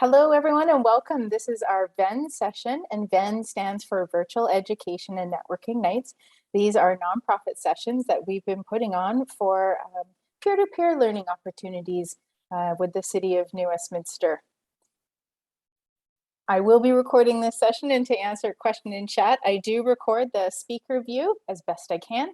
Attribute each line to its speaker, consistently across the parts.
Speaker 1: Hello, everyone, and welcome. This is our VENN session, and VENN stands for Virtual Education and Networking Nights. These are nonprofit sessions that we've been putting on for peer-to-peer learning opportunities with the City of New Westminster. I will be recording this session, and to answer a question in chat, I do record the speaker view as best I can,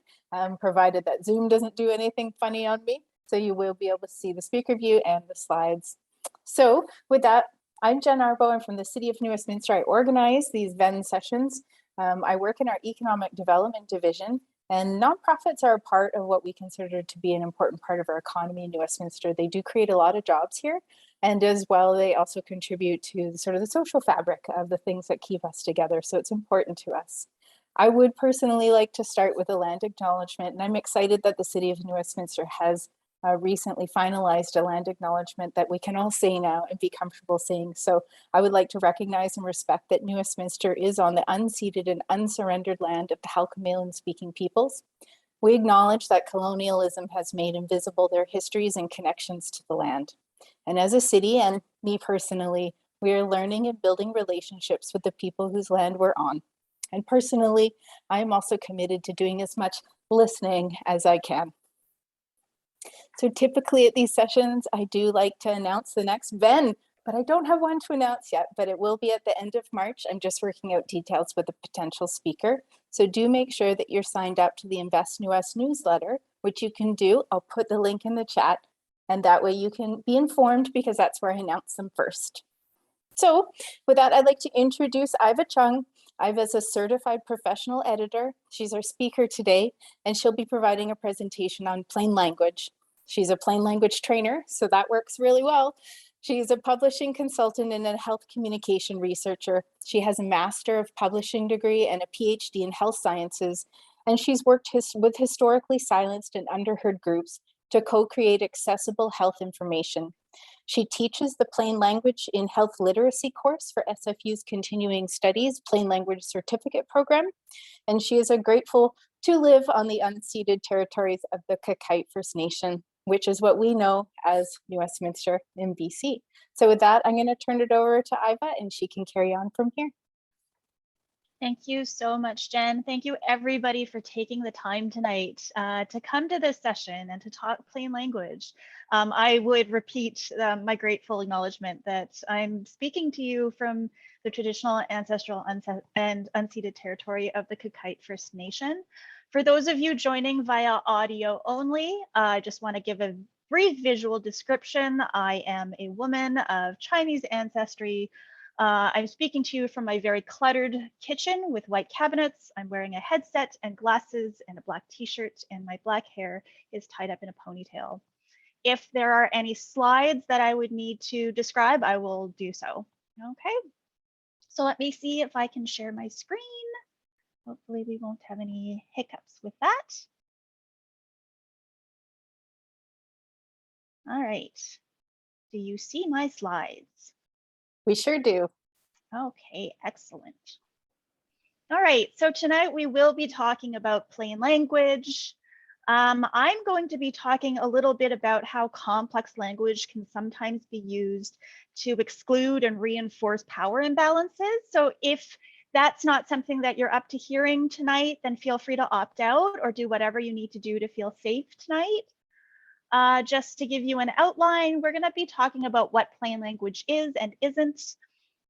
Speaker 1: provided that Zoom doesn't do anything funny on me. So you will be able to see the speaker view and the slides. So with that, I'm Jen Arbo. I'm from the City of New Westminster. I organize these VENN sessions. I work in our Economic Development Division, and nonprofits are a part of what we consider to be an important part of our economy in New Westminster. They do create a lot of jobs here, and as well, they also contribute to sort of the social fabric of the things that keep us together. So it's important to us. I would personally like to start with a land acknowledgement, and I'm excited that the City of New Westminster has recently finalized a land acknowledgement that we can all say now and be comfortable saying. So I would like to recognize and respect that New Westminster is on the unceded and unsurrendered land of the Halkomelem speaking peoples. We acknowledge that colonialism has made invisible their histories and connections to the land. And as a city, and me personally, we are learning and building relationships with the people whose land we're on. And personally, I am also committed to doing as much listening as I can. So typically at these sessions, I do like to announce the next VENN, but I don't have one to announce yet, but it will be at the end of March. I'm just working out details with a potential speaker. So do make sure that you're signed up to the Invest New West newsletter, which you can do. I'll put the link in the chat, and that way you can be informed because that's where I announce them first. So with that, I'd like to introduce Iva Cheung. Iva is a certified professional editor. She's our speaker today, and she'll be providing a presentation on plain language. She's a plain language trainer, so that works really well. She's a publishing consultant and a health communication researcher. She has a Master of Publishing degree and a PhD in health sciences, and she's worked with historically silenced and underheard groups to co-create accessible health information. She teaches the Plain Language in Health Literacy course for SFU's Continuing Studies Plain Language Certificate Program, and she is grateful to live on the unceded territories of the Kakite First Nation, which is what we know as New Westminster in BC. So with that, I'm going to turn it over to Iva, and she can carry on from here.
Speaker 2: Thank you so much, Jen. Thank you everybody for taking the time tonight to come to this session and to talk plain language. I would repeat my grateful acknowledgement that I'm speaking to you from the traditional, ancestral, and unceded territory of the Kakite First Nation. For those of you joining via audio only, I just want to give a brief visual description. I am a woman of Chinese ancestry. I'm speaking to you from my very cluttered kitchen with white cabinets. I'm wearing a headset and glasses and a black t-shirt, and my black hair is tied up in a ponytail. If there are any slides that I would need to describe, I will do so. Okay, so let me see if I can share my screen. Hopefully we won't have any hiccups with that. All right, do you see my slides?
Speaker 1: We sure do.
Speaker 2: Okay, excellent. All right, so tonight we will be talking about plain language. I'm going to be talking a little bit about how complex language can sometimes be used to exclude and reinforce power imbalances. So if that's not something that you're up to hearing tonight, then feel free to opt out or do whatever you need to do to feel safe tonight. Just to give you an outline, we're going to be talking about what plain language is and isn't.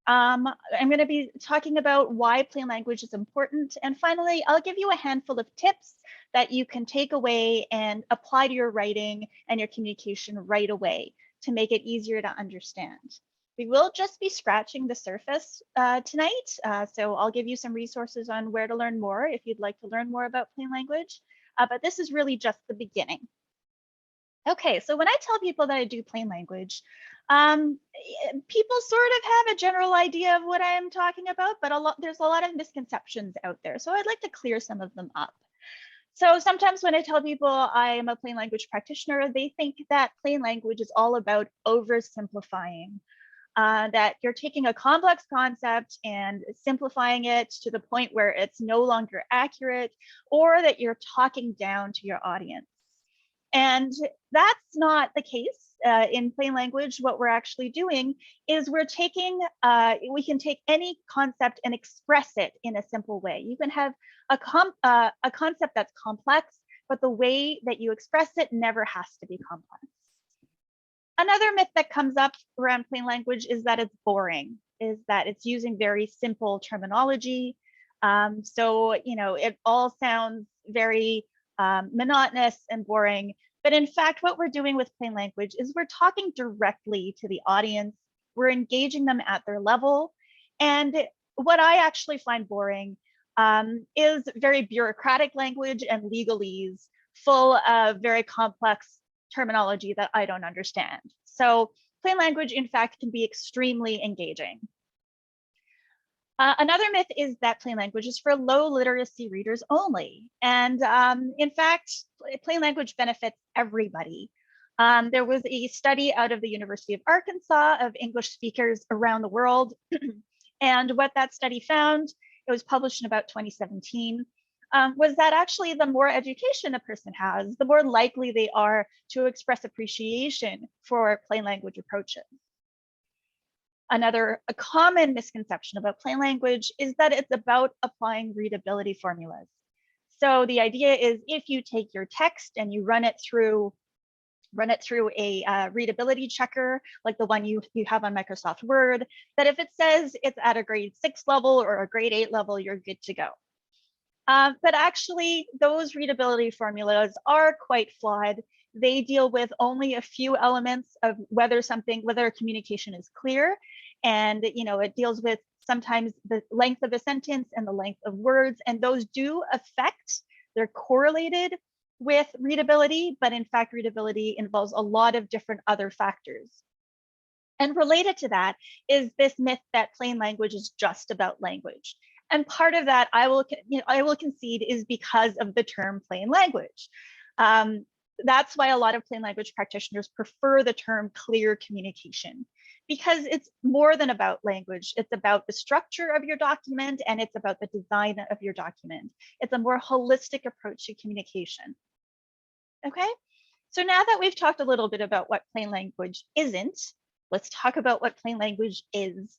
Speaker 2: I'm going to be talking about why plain language is important. And finally, I'll give you a handful of tips that you can take away and apply to your writing and your communication right away to make it easier to understand. We will just be scratching the surface tonight. So I'll give you some resources on where to learn more if you'd like to learn more about plain language. But this is really just the beginning. Okay, so when I tell people that I do plain language, people sort of have a general idea of what I am talking about, but there's a lot of misconceptions out there. So I'd like to clear some of them up. So sometimes when I tell people I am a plain language practitioner, they think that plain language is all about oversimplifying, that you're taking a complex concept and simplifying it to the point where it's no longer accurate, or that you're talking down to your audience. And that's not the case. in plain language, what we're actually doing is we're taking, we can take any concept and express it in a simple way. You can have a concept that's complex, but the way that you express it never has to be complex. Another myth that comes up around plain language is that it's boring, is that it's using very simple terminology. So, you know, it all sounds very monotonous and boring. But in fact, what we're doing with plain language is we're talking directly to the audience. We're engaging them at their level. And what I actually find boring is very bureaucratic language and legalese full of very complex terminology that I don't understand. So plain language, in fact, can be extremely engaging. Another myth is that plain language is for low literacy readers only. And in fact, plain language benefits everybody. There was a study out of the University of Arkansas of English speakers around the world. And what that study found, it was published in about 2017, was that actually the more education a person has, the more likely they are to express appreciation for plain language approaches. A common misconception about plain language is that it's about applying readability formulas. So the idea is if you take your text and you run it through a readability checker, like the one you have on Microsoft Word, that if it says it's at a grade 6 level or a grade 8 level, you're good to go. But actually, those readability formulas are quite flawed. They deal with only a few elements of whether a communication is clear, and it deals with sometimes the length of a sentence and the length of words, and those do affect. They're correlated with readability, but in fact, readability involves a lot of different other factors. And related to that is this myth that plain language is just about language. And part of that, I will concede, is because of the term plain language. That's why a lot of plain language practitioners prefer the term clear communication, because it's more than about language. It's about the structure of your document, and it's about the design of your document. It's a more holistic approach to communication. Okay, so now that we've talked a little bit about what plain language isn't, let's talk about what plain language is.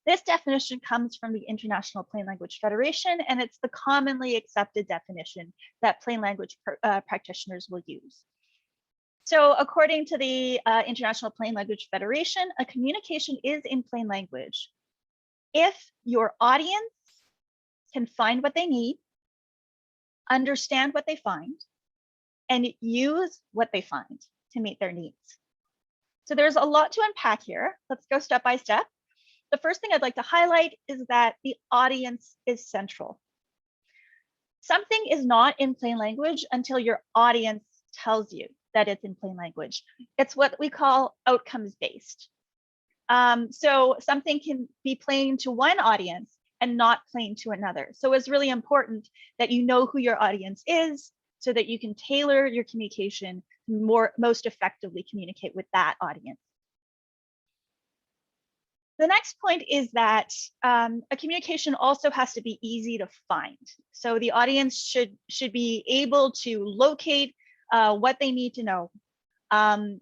Speaker 2: This definition comes from the International Plain Language Federation, and it's the commonly accepted definition that plain language practitioners will use. So according to the International Plain Language Federation, a communication is in plain language if your audience can find what they need, understand what they find, and use what they find to meet their needs. So there's a lot to unpack here. Let's go step by step. The first thing I'd like to highlight is that the audience is central. Something is not in plain language until your audience tells you that it's in plain language. It's what we call outcomes-based. So something can be plain to one audience and not plain to another. So it's really important that you know who your audience is so that you can tailor your communication to most effectively communicate with that audience. The next point is that a communication also has to be easy to find. So the audience should be able to locate what they need to know. And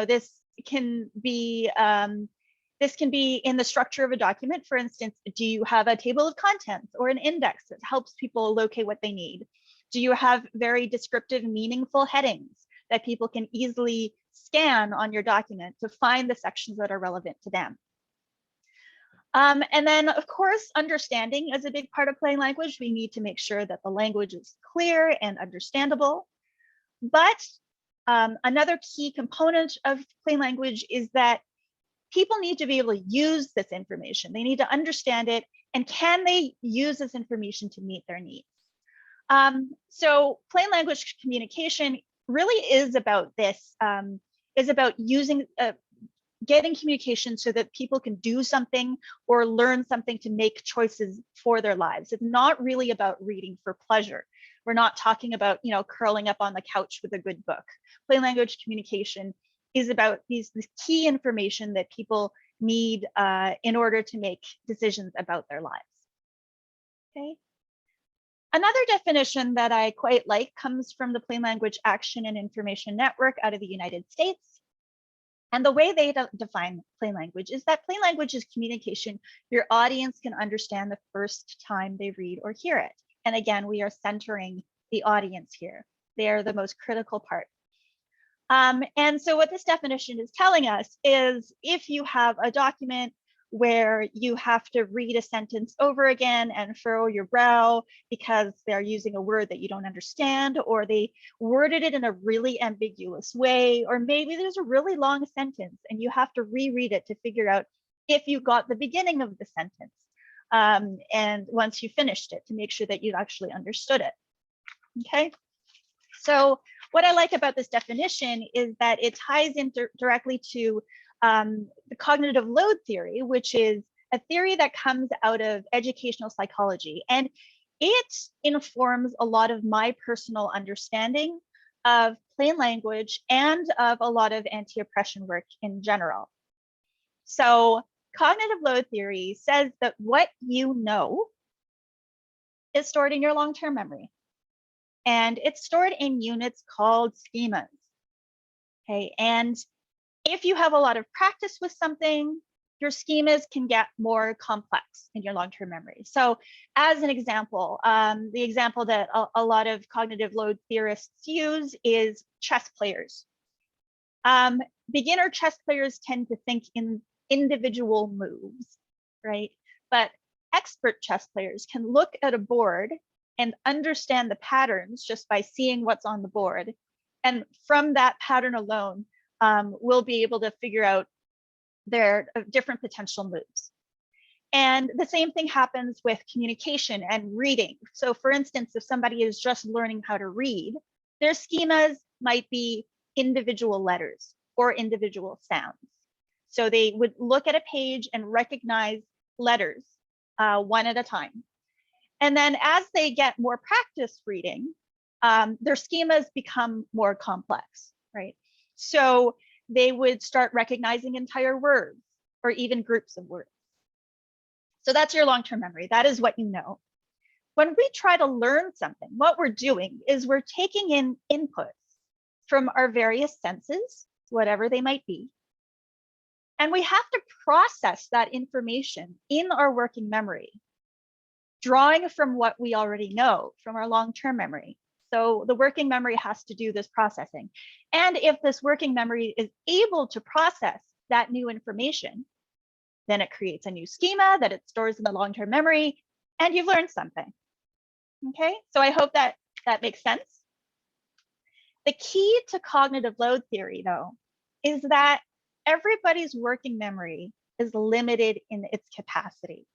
Speaker 2: this can be in the structure of a document. For instance, do you have a table of contents or an index that helps people locate what they need? Do you have very descriptive, meaningful headings that people can easily scan on your document to find the sections that are relevant to them? And then, of course, understanding is a big part of plain language. We need to make sure that the language is clear and understandable. But another key component of plain language is that people need to be able to use this information. They need to understand it, and can they use this information to meet their needs? So plain language communication really is about this, is about using getting communication so that people can do something or learn something to make choices for their lives. It's not really about reading for pleasure. We're not talking about, curling up on the couch with a good book. Plain language communication is about this key information that people need in order to make decisions about their lives. Okay. Another definition that I quite like comes from the Plain Language Action and Information Network out of the United States. And the way they define plain language is that plain language is communication your audience can understand the first time they read or hear it. And again, we are centering the audience here. They are the most critical part. And so what this definition is telling us is if you have a document where you have to read a sentence over again and furrow your brow because they're using a word that you don't understand, or they worded it in a really ambiguous way, or maybe there's a really long sentence and you have to reread it to figure out if you got the beginning of the sentence. And once you finished it, to make sure that you actually understood it. Okay. So what I like about this definition is that it ties in directly to the cognitive load theory, which is a theory that comes out of educational psychology. And it informs a lot of my personal understanding of plain language and of a lot of anti-oppression work in general. So cognitive load theory says that what you know is stored in your long-term memory. And it's stored in units called schemas. Okay, and if you have a lot of practice with something, your schemas can get more complex in your long-term memory. So as an example, the example that a lot of cognitive load theorists use is chess players. Beginner chess players tend to think in individual moves, right? But expert chess players can look at a board and understand the patterns just by seeing what's on the board. And from that pattern alone, we'll be able to figure out their different potential moves. And the same thing happens with communication and reading. So for instance, if somebody is just learning how to read, their schemas might be individual letters or individual sounds. So they would look at a page and recognize letters one at a time. And then as they get more practice reading, their schemas become more complex, right? So they would start recognizing entire words or even groups of words. So that's your long-term memory. That is what you know. When we try to learn something, what we're doing is we're taking in inputs from our various senses, whatever they might be. And we have to process that information in our working memory, drawing from what we already know from our long-term memory. So the working memory has to do this processing. And if this working memory is able to process that new information, then it creates a new schema that it stores in the long-term memory, and you've learned something. Okay, so I hope that that makes sense. The key to cognitive load theory, though, is that everybody's working memory is limited in its capacity.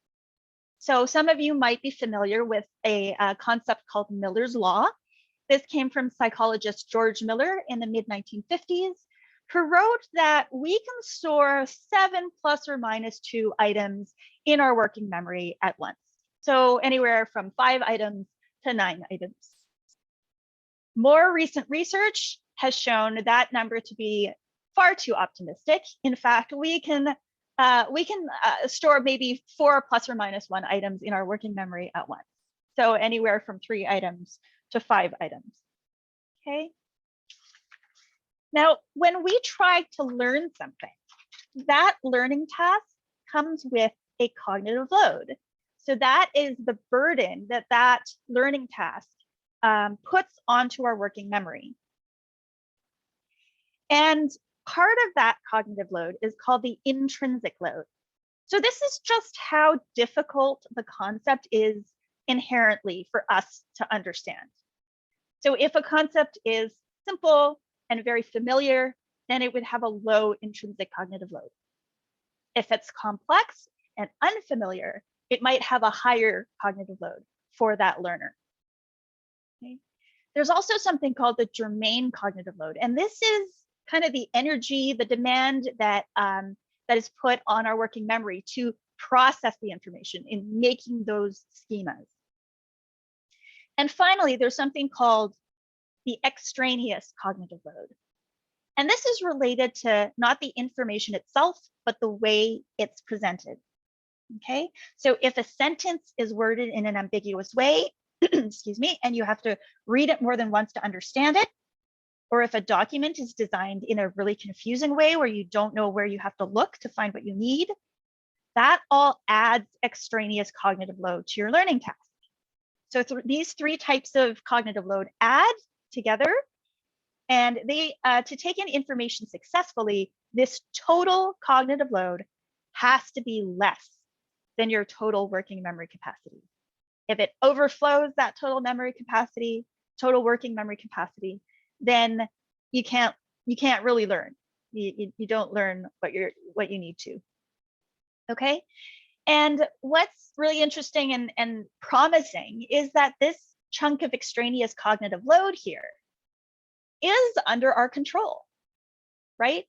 Speaker 2: So some of you might be familiar with a concept called Miller's Law. This came from psychologist George Miller in the mid-1950s, who wrote that we can store 7 plus or minus 2 items in our working memory at once. So anywhere from 5 items to 9 items. More recent research has shown that number to be far too optimistic. In fact, we can store maybe 4 plus or minus 1 items in our working memory at once. So anywhere from 3 items to 5 items. Okay. Now, when we try to learn something, that learning task comes with a cognitive load. So that is the burden that that learning task puts onto our working memory. And part of that cognitive load is called the intrinsic load. So this is just how difficult the concept is inherently for us to understand. So if a concept is simple and very familiar, then it would have a low intrinsic cognitive load. If it's complex and unfamiliar, it might have a higher cognitive load for that learner. Okay. There's also something called the germane cognitive load. And this is kind of the energy, the demand that, that is put on our working memory to process the information in making those schemas. And finally, there's something called the extraneous cognitive load. And this is related to not the information itself, but the way it's presented. Okay, so if a sentence is worded in an ambiguous way, excuse me, and you have to read it more than once to understand it, or if a document is designed in a really confusing way where you don't know where you have to look to find what you need, that all adds extraneous cognitive load to your learning task. So these three types of cognitive load add together, and they to take in information successfully, this total cognitive load has to be less than your total working memory capacity. If it overflows that total working memory capacity, then you can't really learn. You don't learn what you need to. Okay. And what's really interesting and promising is that this chunk of extraneous cognitive load here is under our control, right?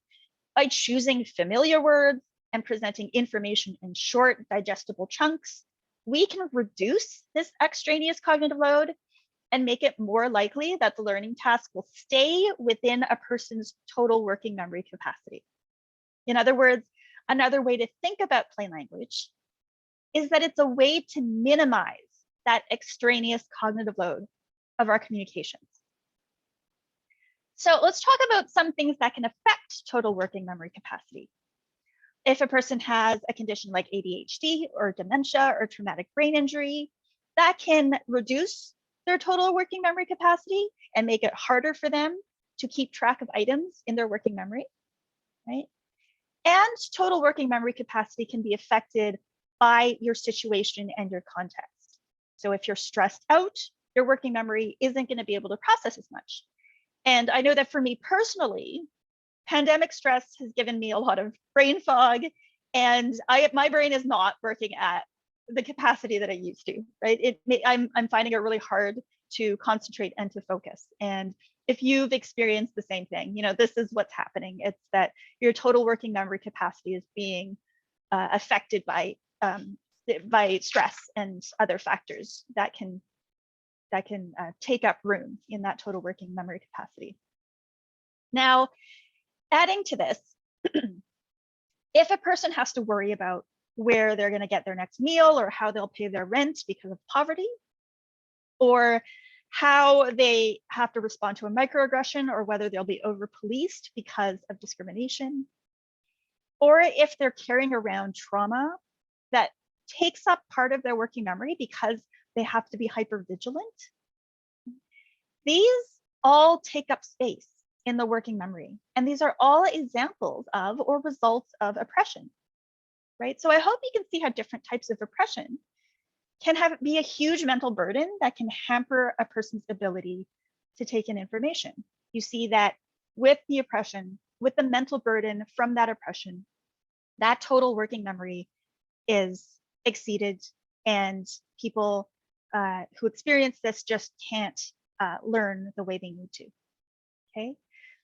Speaker 2: By choosing familiar words and presenting information in short, digestible chunks, we can reduce this extraneous cognitive load and make it more likely that the learning task will stay within a person's total working memory capacity. In other words, another way to think about plain language is that it's a way to minimize that extraneous cognitive load of our communications. So let's talk about some things that can affect total working memory capacity. If a person has a condition like ADHD or dementia or traumatic brain injury, that can reduce their total working memory capacity and make it harder for them to keep track of items in their working memory, right? And total working memory capacity can be affected by your situation and your context. So if you're stressed out, your working memory isn't going to be able to process as much. And I know that for me personally, pandemic stress has given me a lot of brain fog, and my brain is not working at the capacity that I used to, right? I'm finding it really hard to concentrate and to focus. And if you've experienced the same thing, this is what's happening. It's that your total working memory capacity is being affected by stress and other factors that can take up room in that total working memory capacity. Now, adding to this, if a person has to worry about where they're going to get their next meal or how they'll pay their rent because of poverty, or how they have to respond to a microaggression, or whether they'll be over-policed because of discrimination, or if they're carrying around trauma that takes up part of their working memory because they have to be hyper-vigilant, these all take up space in the working memory. And these are all examples of or results of oppression, right? So I hope you can see how different types of oppression can be a huge mental burden that can hamper a person's ability to take in information. You see that with the oppression, with the mental burden from that oppression, that total working memory is exceeded, and people who experience this just can't learn the way they need to, okay?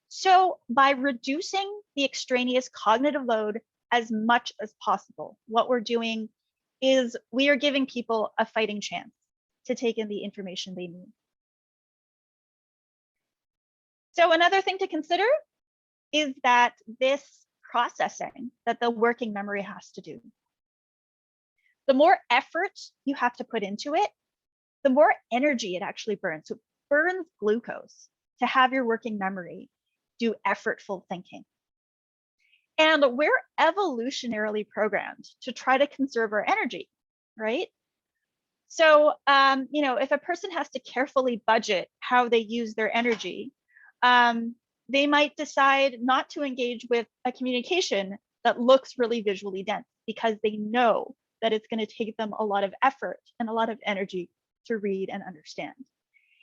Speaker 2: So by reducing the extraneous cognitive load as much as possible, what we're doing is we are giving people a fighting chance to take in the information they need. So another thing to consider is that this processing that the working memory has to do, the more effort you have to put into it, the more energy it actually burns. So it burns glucose to have your working memory do effortful thinking. And we're evolutionarily programmed to try to conserve our energy, right? So, if a person has to carefully budget how they use their energy, they might decide not to engage with a communication that looks really visually dense because they know that it's going to take them a lot of effort and a lot of energy to read and understand.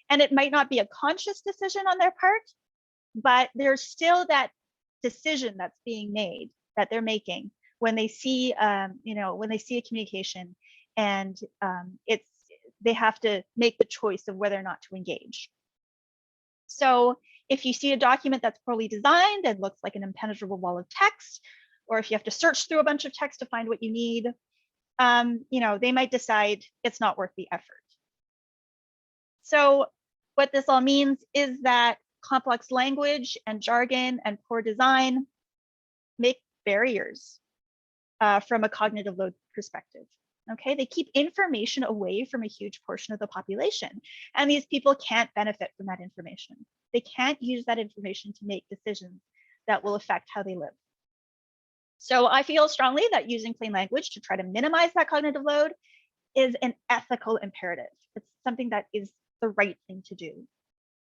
Speaker 2: And it might not be a conscious decision on their part, but there's still that decision that's being made, that they're making when they see, when they see a communication, and they have to make the choice of whether or not to engage. So if you see a document that's poorly designed and looks like an impenetrable wall of text, or if you have to search through a bunch of text to find what you need, they might decide it's not worth the effort. So what this all means is that complex language and jargon and poor design make barriers from a cognitive load perspective, Okay, they keep information away from a huge portion of the population, and these people can't benefit from that information. They can't use that information to make decisions that will affect how they live. So I feel strongly that using plain language to try to minimize that cognitive load is an ethical imperative. It's something that is the right thing to do.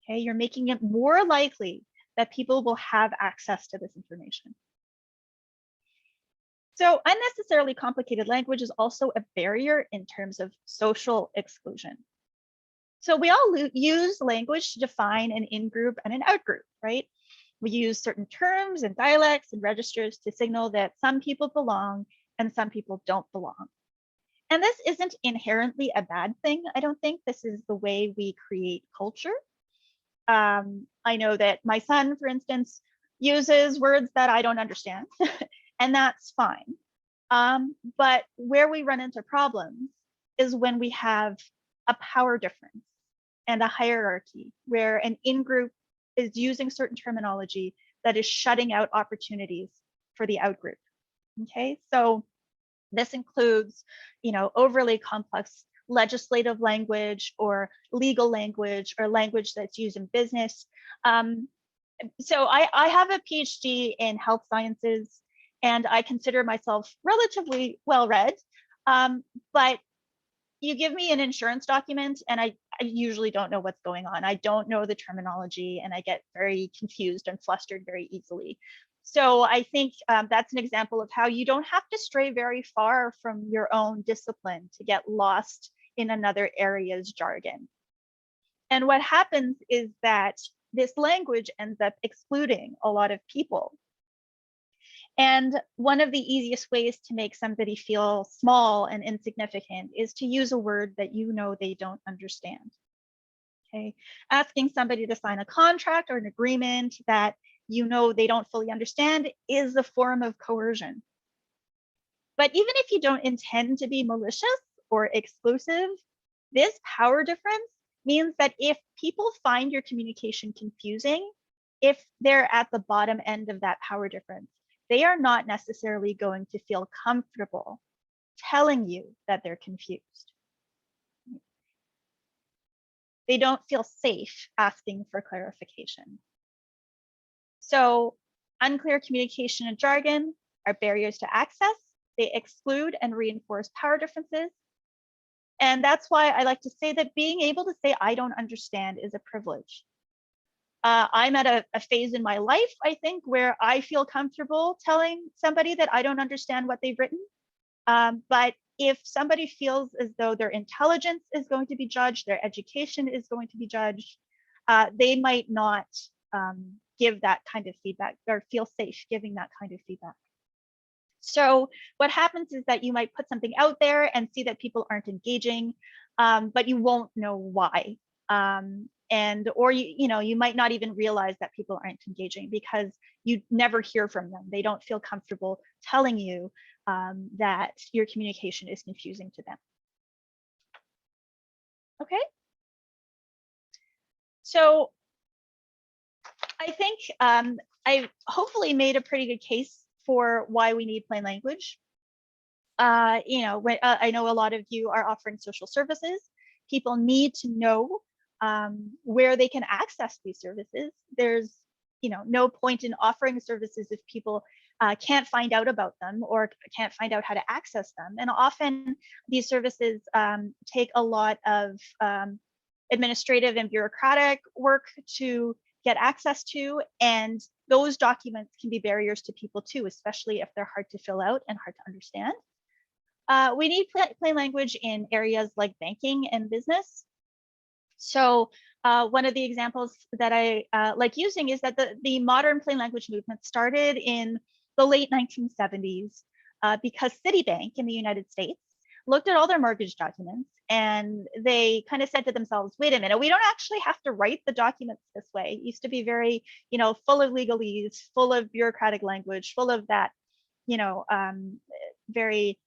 Speaker 2: Okay, you're making it more likely that people will have access to this information. So unnecessarily complicated language is also a barrier in terms of social exclusion. So we all use language to define an in-group and an out-group, right? We use certain terms and dialects and registers to signal that some people belong and some people don't belong. And this isn't inherently a bad thing. I don't think this is the way we create culture. I know that my son, for instance, uses words that I don't understand, and that's fine. But where we run into problems is when we have a power difference and a hierarchy where an in-group is using certain terminology that is shutting out opportunities for the out-group. Okay, so this includes, overly complex legislative language or legal language or language that's used in business. So I have a PhD in health sciences, and I consider myself relatively well-read, but you give me an insurance document and I usually don't know what's going on. I don't know the terminology and I get very confused and flustered very easily. So I think that's an example of how you don't have to stray very far from your own discipline to get lost in another area's jargon. And what happens is that this language ends up excluding a lot of people. And one of the easiest ways to make somebody feel small and insignificant is to use a word that they don't understand. Okay, asking somebody to sign a contract or an agreement that they don't fully understand is a form of coercion. But even if you don't intend to be malicious or exclusive, this power difference means that if people find your communication confusing, if they're at the bottom end of that power difference, they are not necessarily going to feel comfortable telling you that they're confused. They don't feel safe asking for clarification. So unclear communication and jargon are barriers to access. They exclude and reinforce power differences. And that's why I like to say that being able to say, I don't understand is a privilege. I'm at a phase in my life, I think, where I feel comfortable telling somebody that I don't understand what they've written. But if somebody feels as though their intelligence is going to be judged, their education is going to be judged, they might not give that kind of feedback or feel safe giving that kind of feedback. So what happens is that you might put something out there and see that people aren't engaging, but you won't know why. Or you might not even realize that people aren't engaging because you never hear from them. They don't feel comfortable telling you that your communication is confusing to them. Okay. So I think I hopefully made a pretty good case for why we need plain language. I know a lot of you are offering social services. People need to know where they can access these services. There's no point in offering services if people can't find out about them or can't find out how to access them. And often these services take a lot of administrative and bureaucratic work to get access to, and those documents can be barriers to people too, especially if they're hard to fill out and hard to understand. We need plain language in areas like banking and business. So one of the examples that I like using is that the modern plain language movement started in the late 1970s because Citibank in the United States looked at all their mortgage documents and they kind of said to themselves, wait a minute, we don't actually have to write the documents this way. It used to be very, full of legalese, full of bureaucratic language, full of that, very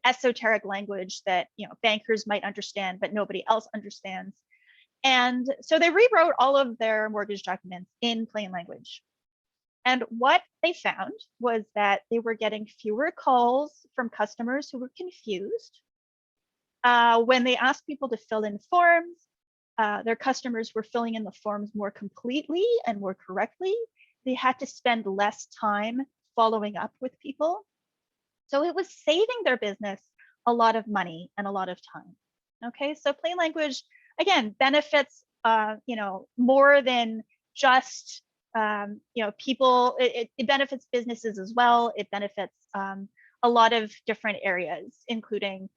Speaker 2: esoteric language that, bankers might understand, but nobody else understands. And so they rewrote all of their mortgage documents in plain language. And what they found was that they were getting fewer calls from customers who were confused. When they asked people to fill in forms, their customers were filling in the forms more completely and more correctly. They had to spend less time following up with people. So it was saving their business a lot of money and a lot of time. Okay, so plain language, again, benefits, more than just, people. It benefits businesses as well. It benefits a lot of different areas, including,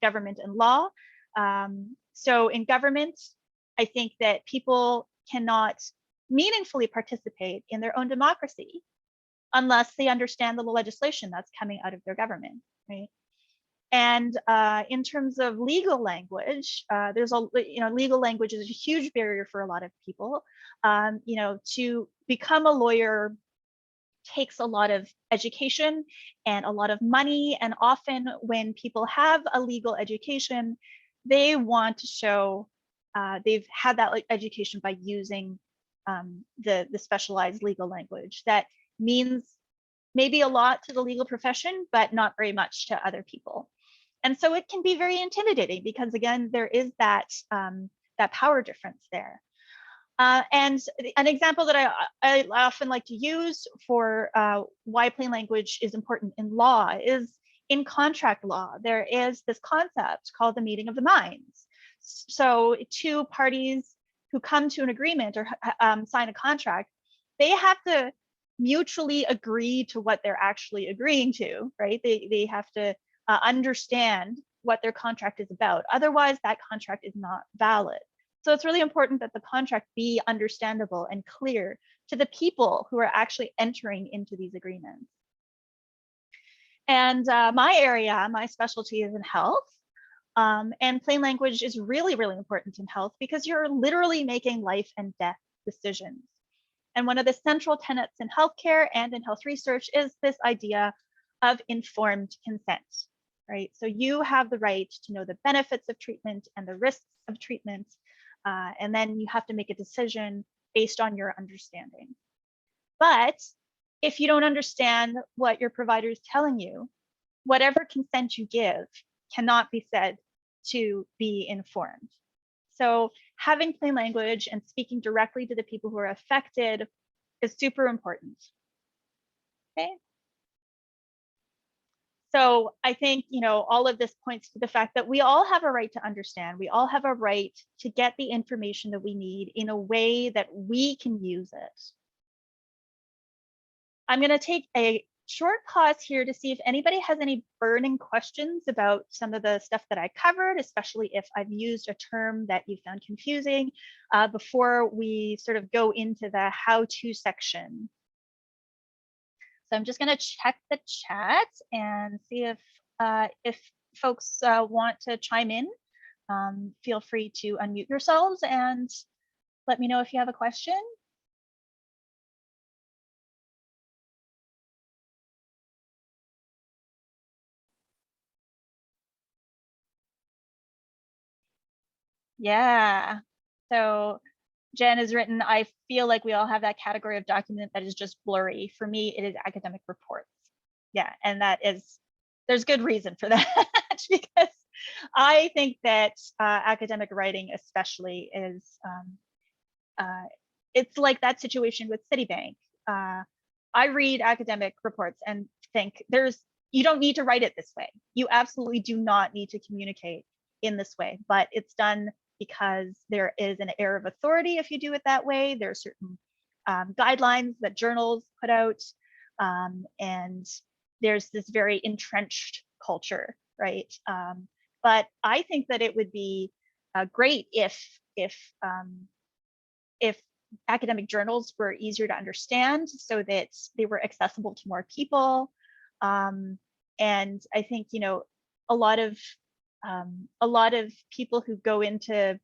Speaker 2: government and law. So in government, I think that people cannot meaningfully participate in their own democracy unless they understand the legislation that's coming out of their government, right? And in terms of legal language, legal language is a huge barrier for a lot of people. To become a lawyer takes a lot of education and a lot of money. And often when people have a legal education, they want to show they've had that education by using the specialized legal language that means maybe a lot to the legal profession, but not very much to other people. And so it can be very intimidating because, again, there is that power difference there. And an example that I often like to use for why plain language is important in law is in contract law. There is this concept called the meeting of the minds. So two parties who come to an agreement or sign a contract, they have to mutually agree to what they're actually agreeing to, right? They have to understand what their contract is about. Otherwise, that contract is not valid. So it's really important that the contract be understandable and clear to the people who are actually entering into these agreements. And my specialty is in health. And plain language is really, really important in health because you're literally making life and death decisions. And one of the central tenets in healthcare and in health research is this idea of informed consent, right? So you have the right to know the benefits of treatment and the risks of treatment, and then you have to make a decision based on your understanding. But if you don't understand what your provider is telling you, whatever consent you give cannot be said to be informed. So having plain language and speaking directly to the people who are affected is super important. Okay. So I think, all of this points to the fact that we all have a right to understand. We all have a right to get the information that we need in a way that we can use it. I'm going to take a short pause here to see if anybody has any burning questions about some of the stuff that I covered, especially if I've used a term that you found confusing, before we sort of go into the how-to section. So I'm just going to check the chat and see if folks want to chime in. Feel free to unmute yourselves and let me know if you have a question. Yeah. So Jen has written, I feel like we all have that category of document that is just blurry. For me, it is academic reports. Yeah, and there's good reason for that because I think that academic writing especially is, it's like that situation with Citibank. I read academic reports and think you don't need to write it this way. You absolutely do not need to communicate in this way, but it's done because there is an air of authority if you do it that way. There are certain guidelines that journals put out, and there's this very entrenched culture, right? But I think that it would be great if academic journals were easier to understand so that they were accessible to more people. And I think, a lot of people who go into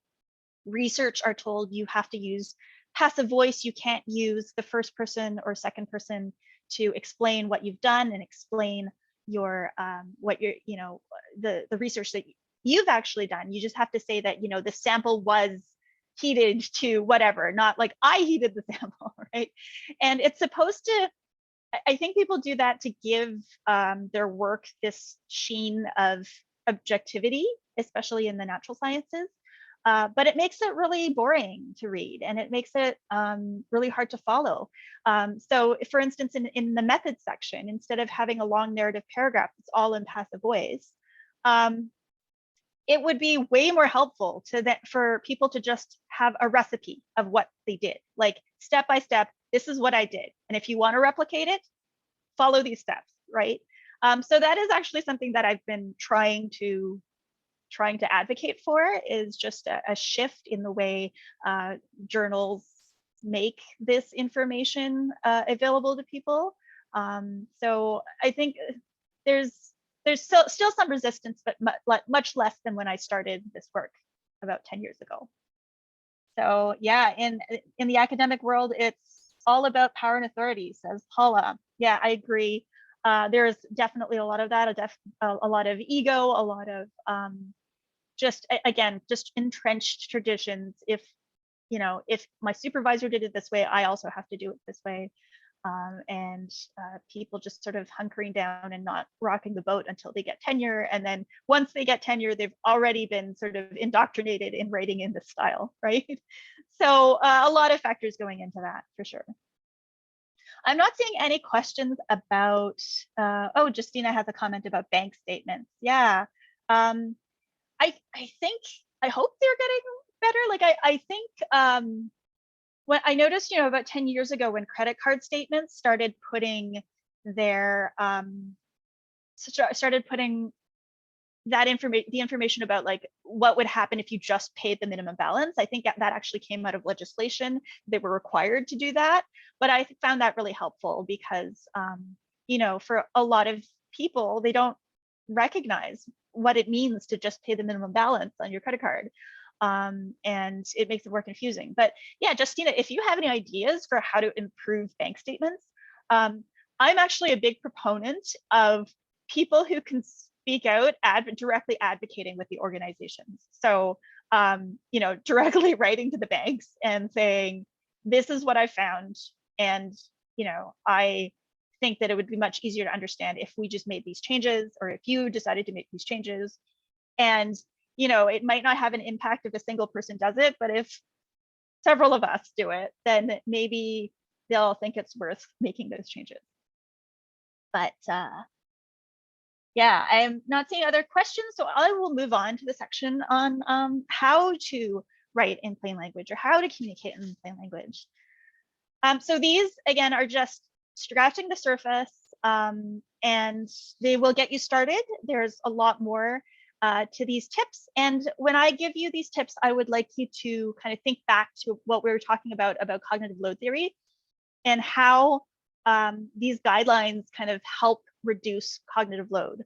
Speaker 2: research are told you have to use passive voice. You can't use the first person or second person to explain what you've done and explain your the research that you've actually done. You just have to say that, the sample was heated to whatever, not like I heated the sample, right? And it's supposed to, I think people do that to give their work this sheen of objectivity, especially in the natural sciences. But it makes it really boring to read, and it makes it really hard to follow. So for instance, in the methods section, instead of having a long narrative paragraph that's all in passive voice, it would be way more helpful for people to just have a recipe of what they did, like step by step, this is what I did. And if you want to replicate it, follow these steps, right? So that is actually something that I've been trying to advocate for, is just a shift in the way journals make this information available to people. So I think there's still some resistance, but much less than when I started this work about 10 years ago. So yeah, in the academic world, it's all about power and authority, says Paula. Yeah, I agree. There's definitely a lot of that, a lot of ego, a lot of just entrenched traditions. If my supervisor did it this way, I also have to do it this way. And people just sort of hunkering down and not rocking the boat until they get tenure. And then once they get tenure, they've already been sort of indoctrinated in writing in this style, right? So a lot of factors going into that, for sure. I'm not seeing any questions about, oh, Justina has a comment about bank statements. Yeah, I hope they're getting better. Like I think when I noticed, about 10 years ago, when credit card statements started putting their the information about like what would happen if you just paid the minimum balance. I think that actually came out of legislation. They were required to do that, but I found that really helpful because for a lot of people, they don't recognize what it means to just pay the minimum balance on your credit card. And it makes it more confusing. But yeah, Justina, if you have any ideas for how to improve bank statements, I'm actually a big proponent of people who can speak out, directly advocating with the organizations. So, directly writing to the banks and saying, this is what I found. And, I think that it would be much easier to understand if we just made these changes, or if you decided to make these changes. And it might not have an impact if a single person does it, but if several of us do it, then maybe they'll think it's worth making those changes. But yeah, I'm not seeing other questions, so I will move on to the section on how to write in plain language, or how to communicate in plain language. So these, again, are just scratching the surface, and they will get you started. There's a lot more to these tips. And when I give you these tips, I would like you to kind of think back to what we were talking about cognitive load theory, and how these guidelines kind of help reduce cognitive load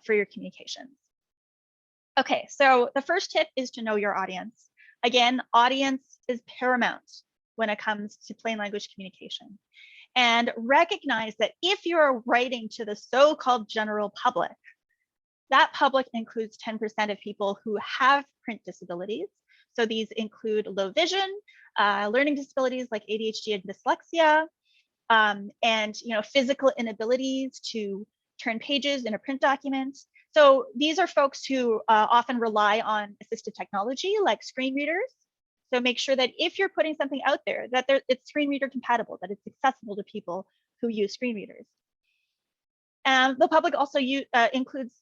Speaker 2: for your communications. Okay, so the first tip is to know your audience. Again, audience is paramount when it comes to plain language communication. And recognize that if you're writing to the so-called general public, that public includes 10% of people who have print disabilities. So these include low vision, learning disabilities like ADHD and dyslexia, and physical inabilities to turn pages in a print document. So these are folks who often rely on assistive technology like screen readers. So make sure that if you're putting something out there, that it's screen reader compatible, that it's accessible to people who use screen readers. And the public also includes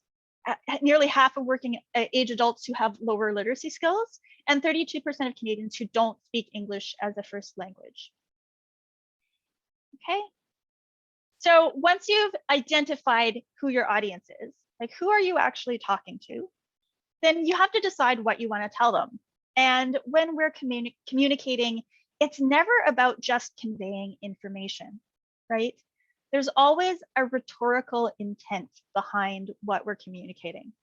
Speaker 2: nearly half of working age adults who have lower literacy skills, and 32% of Canadians who don't speak English as a first language. Okay, so once you've identified who your audience is, like who are you actually talking to, then you have to decide what you want to tell them. And when we're communicating, it's never about just conveying information, right? There's always a rhetorical intent behind what we're communicating.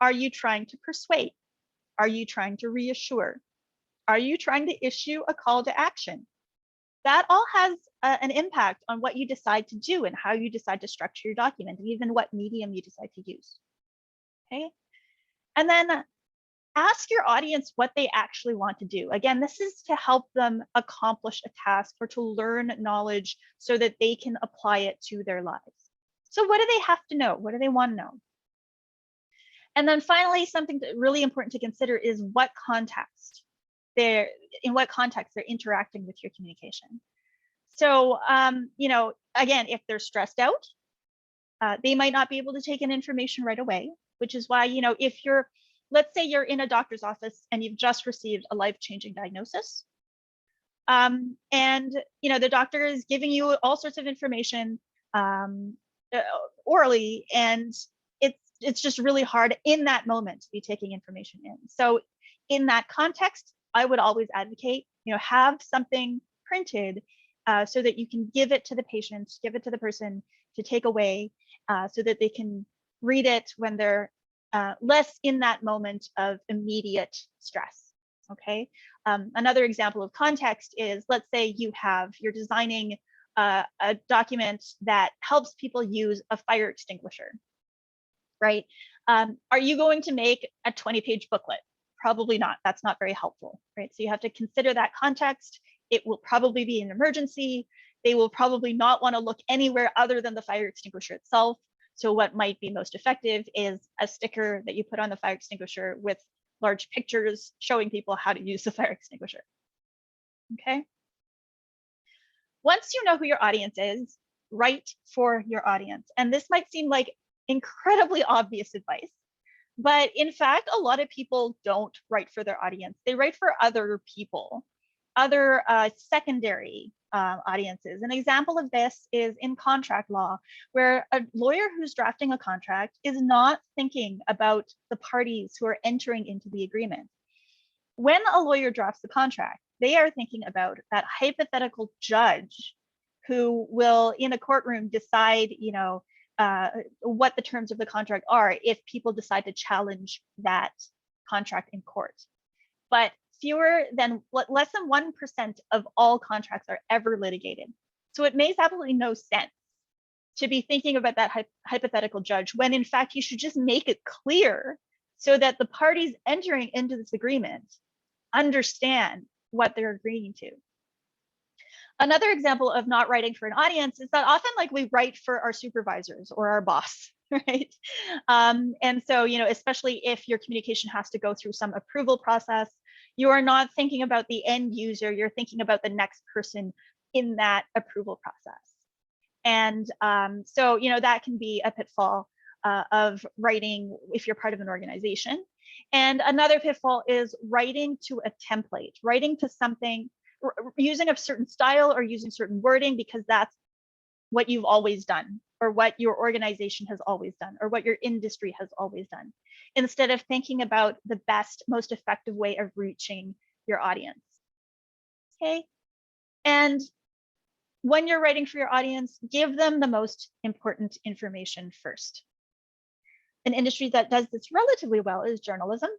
Speaker 2: Are you trying to persuade? Are you trying to reassure? Are you trying to issue a call to action? That all has an impact on what you decide to do and how you decide to structure your document, and even what medium you decide to use. Okay, and then ask your audience what they actually want to do. Again, this is to help them accomplish a task or to learn knowledge so that they can apply it to their lives. So what do they have to know? What do they want to know? And then finally, something really important to consider is in what context they're interacting with your communication. So, again, if they're stressed out, they might not be able to take in information right away, which is why, if let's say you're in a doctor's office and you've just received a life-changing diagnosis, and the doctor is giving you all sorts of information orally, and it's just really hard in that moment to be taking information in. So in that context, I would always advocate, have something printed so that you can give it to the patient, give it to the person to take away, so that they can read it when they're less in that moment of immediate stress. Okay. Another example of context is, let's say you're designing a document that helps people use a fire extinguisher, right? Are you going to make a 20-page booklet? Probably not. That's not very helpful, right? So you have to consider that context. It will probably be an emergency. They will probably not want to look anywhere other than the fire extinguisher itself. So what might be most effective is a sticker that you put on the fire extinguisher with large pictures showing people how to use the fire extinguisher. Okay. Once you know who your audience is, write for your audience. And this might seem like incredibly obvious advice, but in fact, a lot of people don't write for their audience. They write for other people, other secondary audiences. An example of this is in contract law, where a lawyer who's drafting a contract is not thinking about the parties who are entering into the agreement. When a lawyer drafts the contract, they are thinking about that hypothetical judge who will, in a courtroom, decide, what the terms of the contract are if people decide to challenge that contract in court. But less than 1% of all contracts are ever litigated. So it makes absolutely no sense to be thinking about that hypothetical judge when in fact you should just make it clear so that the parties entering into this agreement understand what they're agreeing to. Another example of not writing for an audience is that often we write for our supervisors or our boss, right? And so, especially if your communication has to go through some approval process, you are not thinking about the end user, you're thinking about the next person in that approval process. And so, that can be a pitfall of writing if you're part of an organization. And another pitfall is writing to a template, writing to something, using a certain style or using certain wording because that's what you've always done, or what your organization has always done, or what your industry has always done, instead of thinking about the best, most effective way of reaching your audience. Okay. And when you're writing for your audience, give them the most important information first. An industry that does this relatively well is journalism.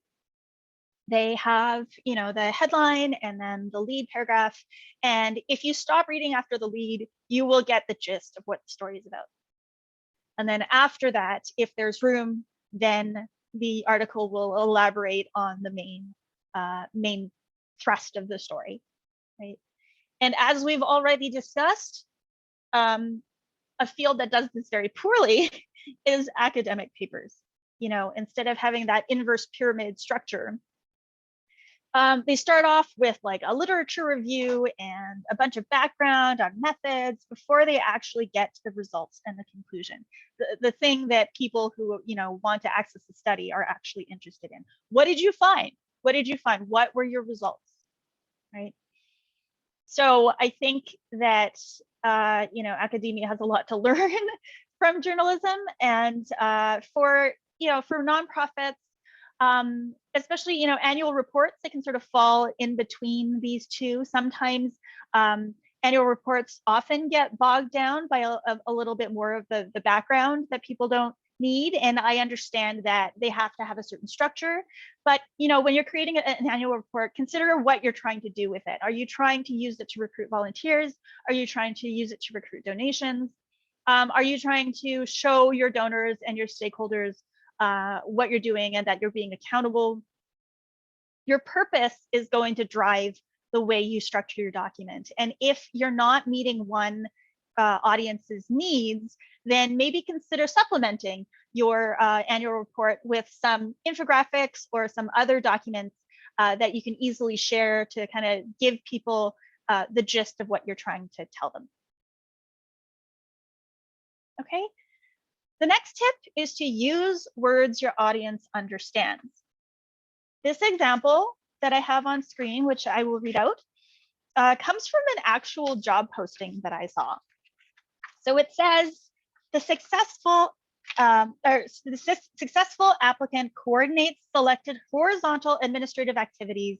Speaker 2: They have, the headline and then the lead paragraph. And if you stop reading after the lead, you will get the gist of what the story is about. And then after that, if there's room, then the article will elaborate on the main thrust of the story, right? And as we've already discussed, a field that does this very poorly is academic papers. Instead of having that inverse pyramid structure, they start off with a literature review and a bunch of background on methods before they actually get to the results and the conclusion. The thing that people who want to access the study are actually interested in. What did you find? What did you find? What were your results? Right. So I think that academia has a lot to learn from journalism, and for nonprofits, especially annual reports, they can sort of fall in between these two. Sometimes annual reports often get bogged down by a little bit more of the background that people don't need, and I understand that they have to have a certain structure, but when you're creating an annual report, consider what you're trying to do with it. Are you trying to use it to recruit volunteers? Are you trying to use it to recruit donations? Are you trying to show your donors and your stakeholders what you're doing and that you're being accountable? Your purpose is going to drive the way you structure your document. And if you're not meeting one audience's needs, then maybe consider supplementing your annual report with some infographics or some other documents that you can easily share to kind of give people the gist of what you're trying to tell them. Okay. The next tip is to use words your audience understands. This example that I have on screen, which I will read out, comes from an actual job posting that I saw. So it says, the successful applicant coordinates selected horizontal administrative activities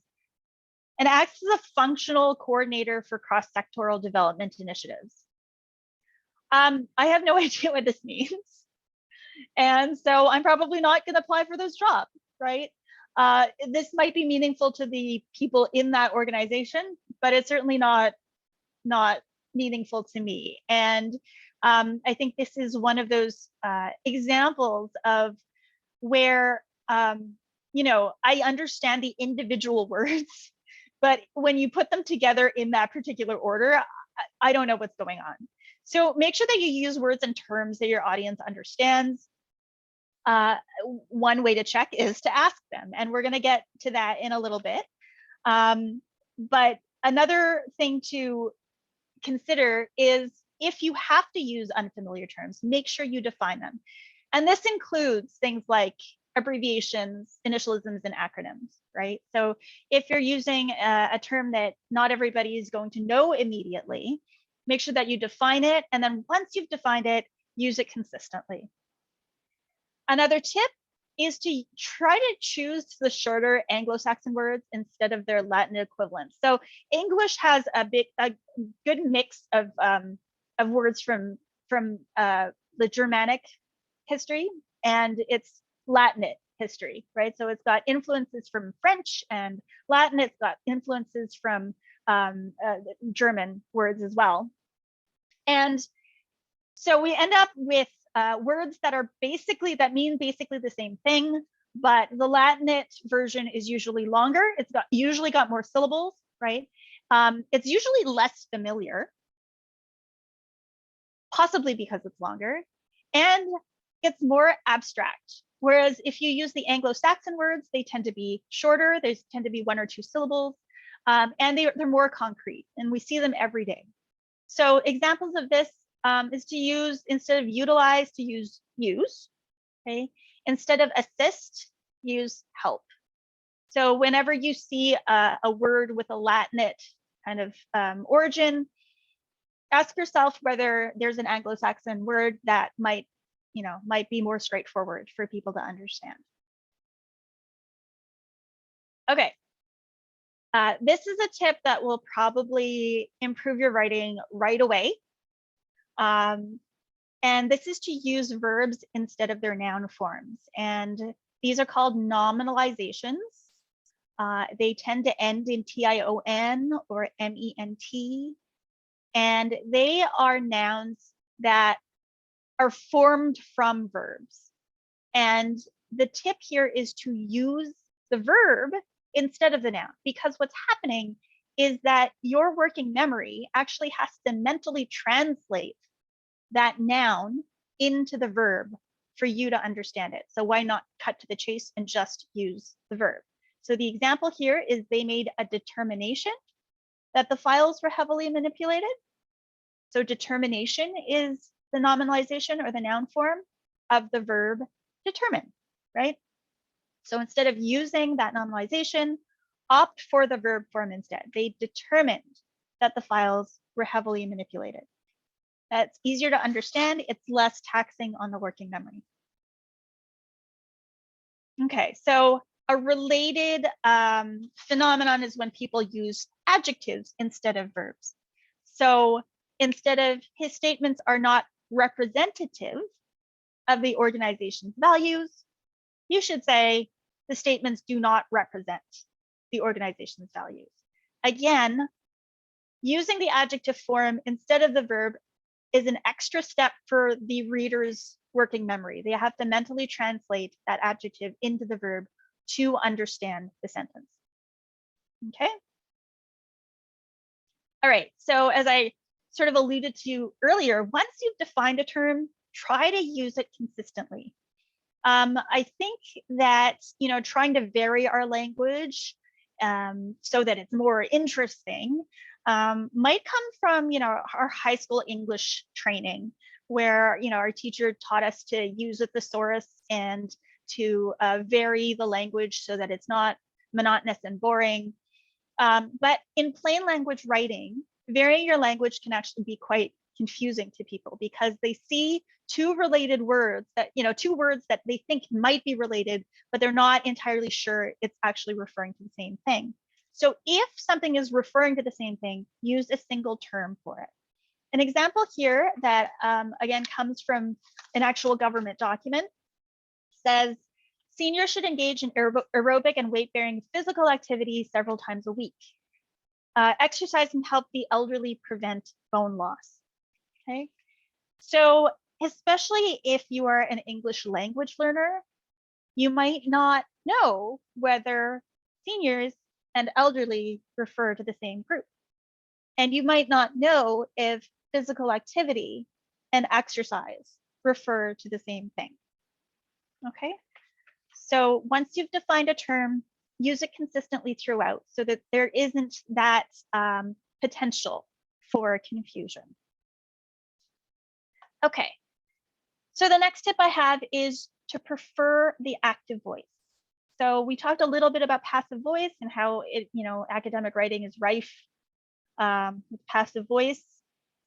Speaker 2: and acts as a functional coordinator for cross-sectoral development initiatives. I have no idea what this means. And so I'm probably not going to apply for this job, right? This might be meaningful to the people in that organization, but it's certainly not meaningful to me. And I think this is one of those examples of where, you know, I understand the individual words, but when you put them together in that particular order, I don't know what's going on. So make sure that you use words and terms that your audience understands. One way to check is to ask them, and we're going to get to that in a little bit. But another thing to consider is, if you have to use unfamiliar terms, make sure you define them. And this includes things like abbreviations, initialisms, and acronyms, right? So if you're using a term that not everybody is going to know immediately, make sure that you define it. And then once you've defined it, use it consistently. Another tip is to try to choose the shorter Anglo-Saxon words instead of their Latin equivalents. So English has a good mix of words from the Germanic history and its Latinate history, right? So it's got influences from French and Latin. It's got influences from German words as well. And so we end up with words that mean basically the same thing, but the Latinate version is usually longer. It's usually got more syllables, right? It's usually less familiar, possibly because it's longer, and it's more abstract. Whereas if you use the Anglo-Saxon words, they tend to be shorter. They tend to be 1 or 2 syllables, and they're more concrete, and we see them every day. So examples of this is to use, instead of utilize, to use, okay? Instead of assist, use help. So whenever you see a word with a Latinate kind of origin, ask yourself whether there's an Anglo-Saxon word that might be more straightforward for people to understand. Okay. This is a tip that will probably improve your writing right away. And this is to use verbs instead of their noun forms. And these are called nominalizations. They tend to end in tion or ment. And they are nouns that are formed from verbs. And the tip here is to use the verb instead of the noun, because what's happening is that your working memory actually has to mentally translate that noun into the verb for you to understand it. So why not cut to the chase and just use the verb? So the example here is they made a determination that the files were heavily manipulated. So determination is the nominalization or the noun form of the verb determine, right? So instead of using that nominalization, opt for the verb form instead. They determined that the files were heavily manipulated. That's easier to understand. It's less taxing on the working memory. Okay, so a related phenomenon is when people use adjectives instead of verbs. So instead of his statements are not representative of the organization's values, you should say the statements do not represent the organization's values. Again, using the adjective form instead of the verb is an extra step for the reader's working memory. They have to mentally translate that adjective into the verb to understand the sentence. Okay. All right, so as I sort of alluded to earlier, once you've defined a term, try to use it consistently. I think that, trying to vary our language so that it's more interesting might come from, our high school English training, where, our teacher taught us to use a thesaurus and to vary the language so that it's not monotonous and boring. But in plain language writing, varying your language can actually be quite confusing to people, because they see two related words that, two words that they think might be related, but they're not entirely sure it's actually referring to the same thing. So if something is referring to the same thing, use a single term for it. An example here that, again, comes from an actual government document says, seniors should engage in aerobic and weight-bearing physical activity several times a week. Exercise can help the elderly prevent bone loss. Okay, so especially if you are an English language learner, you might not know whether seniors and elderly refer to the same group. And you might not know if physical activity and exercise refer to the same thing. Okay, so once you've defined a term, use it consistently throughout so that there isn't that potential for confusion. Okay, so the next tip I have is to prefer the active voice. So we talked a little bit about passive voice and how it, academic writing is rife with passive voice.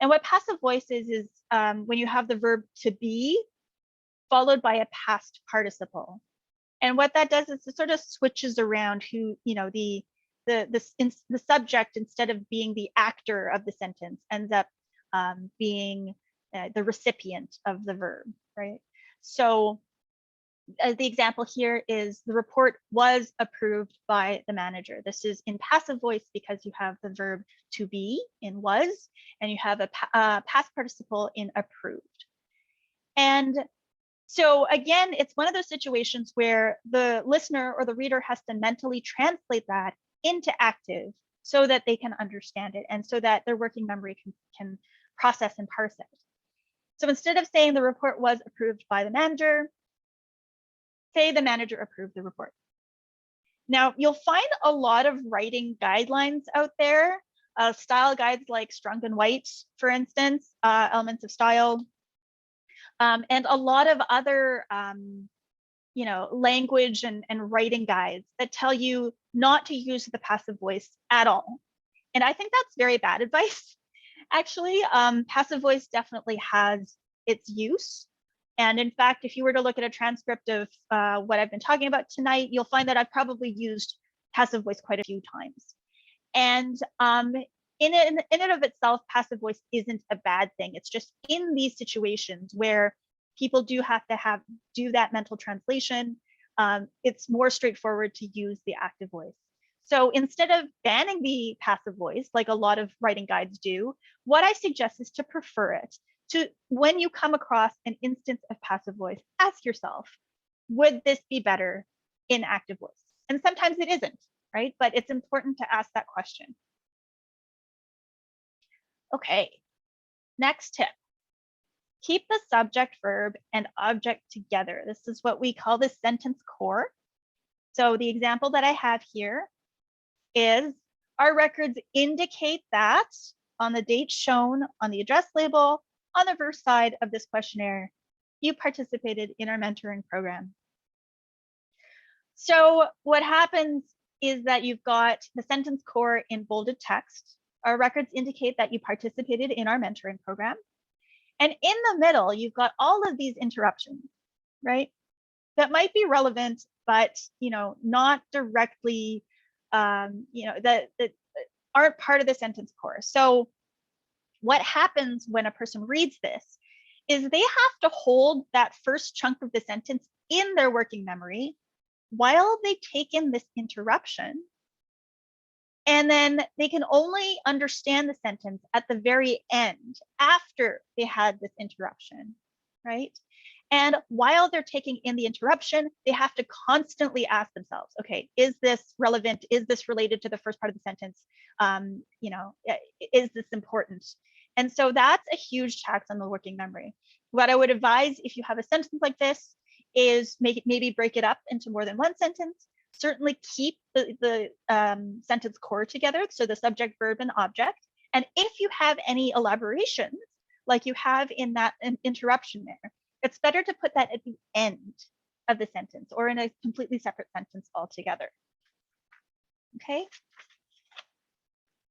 Speaker 2: And what passive voice is when you have the verb to be followed by a past participle. And what that does is it sort of switches around who, the subject, instead of being the actor of the sentence, ends up being the recipient of the verb, right? So the example here is the report was approved by the manager. This is in passive voice because you have the verb to be in was, and you have a past participle in approved. And so again, it's one of those situations where the listener or the reader has to mentally translate that into active so that they can understand it and so that their working memory can process and parse it. So instead of saying the report was approved by the manager, say the manager approved the report. Now, you'll find a lot of writing guidelines out there, style guides like Strunk and White, for instance, Elements of Style, and a lot of other language and writing guides that tell you not to use the passive voice at all. And I think that's very bad advice. Actually, passive voice definitely has its use. And in fact, if you were to look at a transcript of what I've been talking about tonight, you'll find that I've probably used passive voice quite a few times. And in and of itself, passive voice isn't a bad thing. It's just in these situations where people do have to do that mental translation, it's more straightforward to use the active voice. So instead of banning the passive voice, like a lot of writing guides do, what I suggest is to prefer it. When you come across an instance of passive voice, ask yourself, would this be better in active voice? And sometimes it isn't, right? But it's important to ask that question. Okay, next tip. Keep the subject, verb, and object together. This is what we call the sentence core. So the example that I have here is, our records indicate that on the date shown on the address label on the verse side of this questionnaire, you participated in our mentoring program. So what happens is that you've got the sentence core in bolded text. Our records indicate that you participated in our mentoring program. And in the middle, you've got all of these interruptions, right? That might be relevant, but not directly, that aren't part of the sentence core. So what happens when a person reads this is they have to hold that first chunk of the sentence in their working memory while they take in this interruption. And then they can only understand the sentence at the very end after they had this interruption, right? And while they're taking in the interruption, they have to constantly ask themselves, okay, is this relevant? Is this related to the first part of the sentence? Is this important? And so that's a huge tax on the working memory. What I would advise if you have a sentence like this is maybe break it up into more than one sentence. Certainly keep the sentence core together, so the subject, verb, and object. And if you have any elaborations, like you have in that interruption there, it's better to put that at the end of the sentence or in a completely separate sentence altogether. Okay.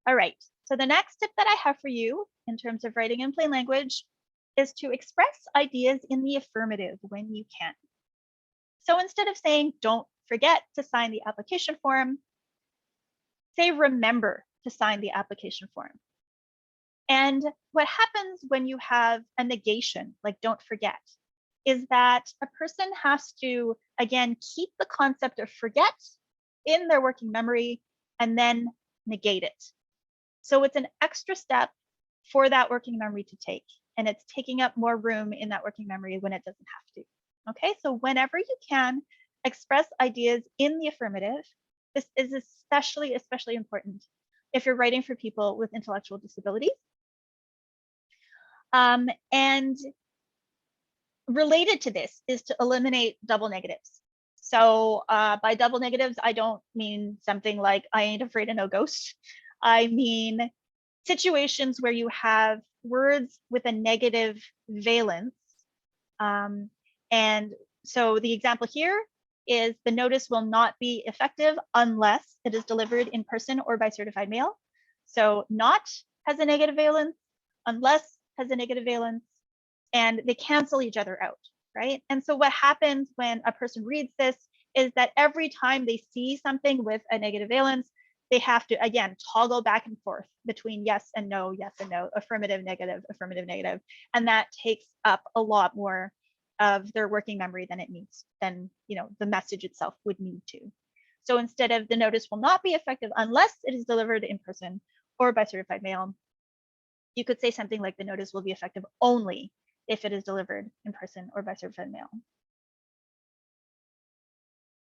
Speaker 2: All right. So the next tip that I have for you in terms of writing in plain language is to express ideas in the affirmative when you can. So instead of saying, don't forget to sign the application form, say, remember to sign the application form. And what happens when you have a negation, like don't forget, is that a person has to, again, keep the concept of forget in their working memory and then negate it. So it's an extra step for that working memory to take, and it's taking up more room in that working memory when it doesn't have to. Okay, so whenever you can, express ideas in the affirmative. This is especially important if you're writing for people with intellectual disabilities. And related to this is to eliminate double negatives. So by double negatives, I don't mean something like I ain't afraid of no ghost. I mean situations where you have words with a negative valence. And so the example here is the notice will not be effective unless it is delivered in person or by certified mail. So not has a negative valence, unless has a negative valence, and they cancel each other out, right? And so what happens when a person reads this is that every time they see something with a negative valence, they have to, again, toggle back and forth between yes and no, affirmative, negative, and that takes up a lot more of their working memory than it needs, than the message itself would need to. So instead of the notice will not be effective unless it is delivered in person or by certified mail, you could say something like the notice will be effective only if it is delivered in person or by certified mail.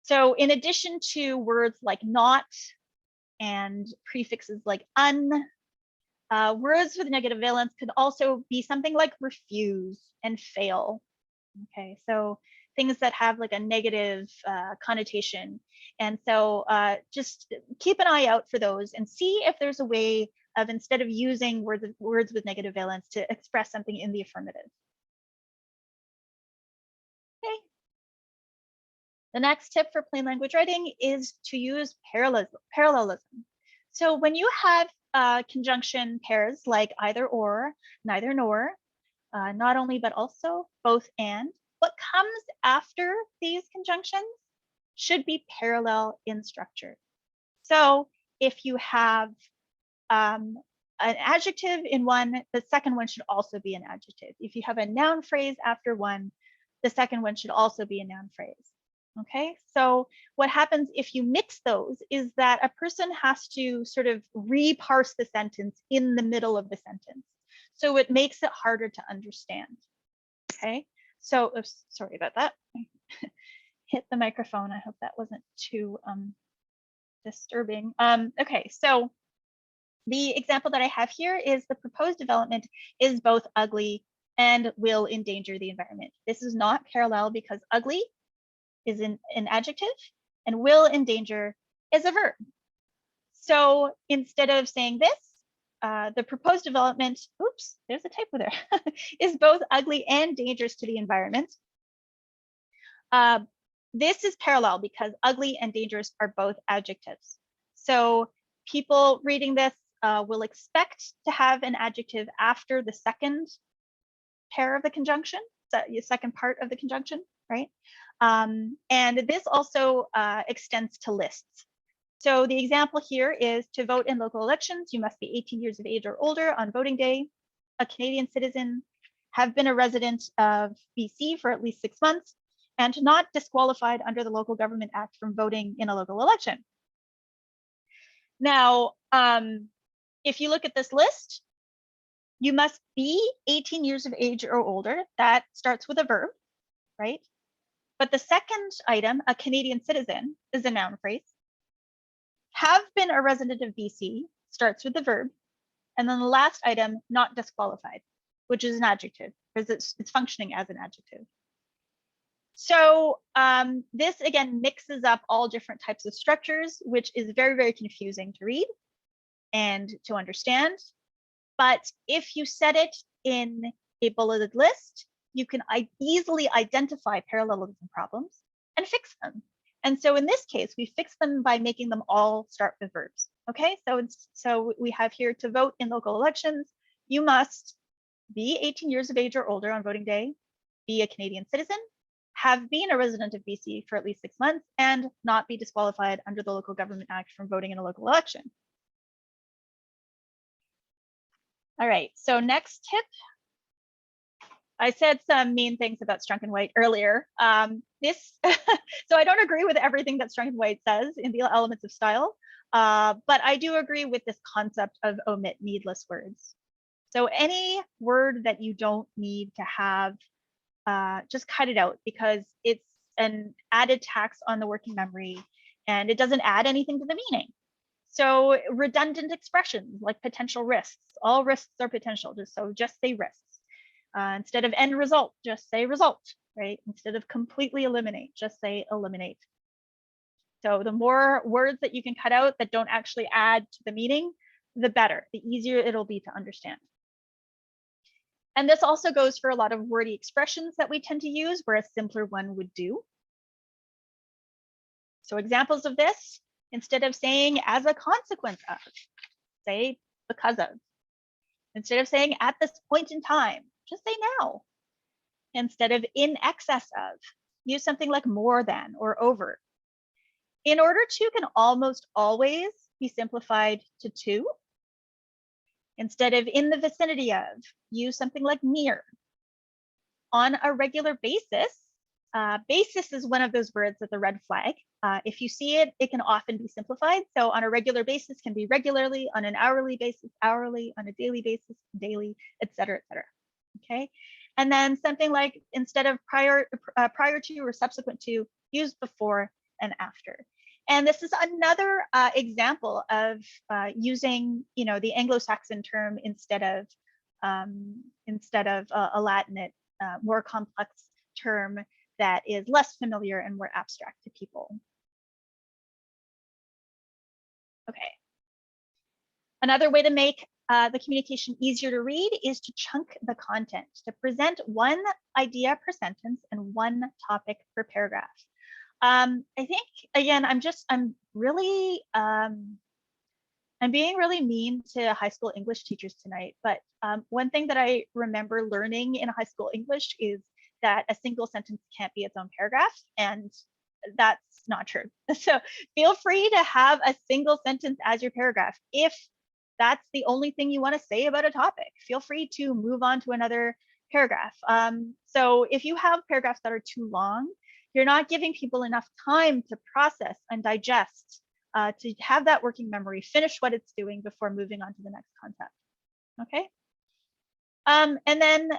Speaker 2: So in addition to words like not and prefixes like words with negative valence could also be something like refuse and fail. Okay, so things that have like a negative connotation. And so just keep an eye out for those and see if there's a way of, instead of using words with negative valence, to express something in the affirmative. Okay. The next tip for plain language writing is to use parallelism. So when you have conjunction pairs like either or, neither nor, not only but also, both and, what comes after these conjunctions should be parallel in structure. So if you have an adjective in one, the second one should also be an adjective. If you have a noun phrase after one, the second one should also be a noun phrase. Okay, so what happens if you mix those is that a person has to sort of reparse the sentence in the middle of the sentence. So it makes it harder to understand. Okay, so sorry about that. I hit the microphone. I hope that wasn't too disturbing. Okay, so the example that I have here is the proposed development is both ugly and will endanger the environment. This is not parallel because ugly is an adjective and will endanger is a verb. So instead of saying this, the proposed development, oops, there's a typo there, is both ugly and dangerous to the environment. This is parallel because ugly and dangerous are both adjectives. So people reading this will expect to have an adjective after the second pair of the conjunction, the second part of the conjunction, right? And this also extends to lists. So the example here is to vote in local elections, you must be 18 years of age or older on voting day, a Canadian citizen, have been a resident of BC for at least 6 months, and not disqualified under the Local Government Act from voting in a local election. Now, if you look at this list, you must be 18 years of age or older. That starts with a verb, right? But the second item, a Canadian citizen, is a noun phrase. Have been a resident of BC starts with the verb, And then the last item, not disqualified, which is an adjective because it's functioning as an adjective. So this again mixes up all different types of structures, which is very, very confusing to read and to understand. But if you set it in a bulleted list, you can easily identify parallelism problems and fix them. And so in this case, we fix them by making them all start with verbs. Okay, so we have here, to vote in local elections, you must be 18 years of age or older on voting day, be a Canadian citizen, have been a resident of BC for at least 6 months, and not be disqualified under the Local Government Act from voting in a local election. All right, so next tip. I said some mean things about Strunk and White earlier. So I don't agree with everything that Strunk and White says in the elements of style, but I do agree with this concept of omit needless words. So any word that you don't need to have, just cut it out, because it's an added tax on the working memory and it doesn't add anything to the meaning. So redundant expressions like potential risks, all risks are potential, just say risks. Instead of end result, just say result, right? Instead of completely eliminate, just say eliminate. So the more words that you can cut out that don't actually add to the meaning, the better, the easier it'll be to understand. And this also goes for a lot of wordy expressions that we tend to use where a simpler one would do. So examples of this, instead of saying as a consequence of, say because of. Instead of saying at this point in time, just say now. Instead of in excess of, use something like more than or over. In order to can almost always be simplified to. Instead of in the vicinity of, use something like near. On a regular basis, basis is one of those words that's a red flag. If you see it, it can often be simplified. So on a regular basis can be regularly, on an hourly basis, hourly, on a daily basis, daily, et cetera, et cetera. Okay. And then something like instead of prior to or subsequent to, use before and after. And this is another example of using, the Anglo-Saxon term instead of a Latinate, more complex term that is less familiar and more abstract to people. Okay. Another way to make the communication easier to read is to chunk the content, to present one idea per sentence and one topic per paragraph. I think, again, I'm being really mean to high school English teachers tonight, but one thing that I remember learning in high school English is that a single sentence can't be its own paragraph, and that's not true. So feel free to have a single sentence as your paragraph. If that's the only thing you want to say about a topic, feel free to move on to another paragraph. So if you have paragraphs that are too long, you're not giving people enough time to process and digest, to have that working memory, finish what it's doing before moving on to the next concept. Okay. And then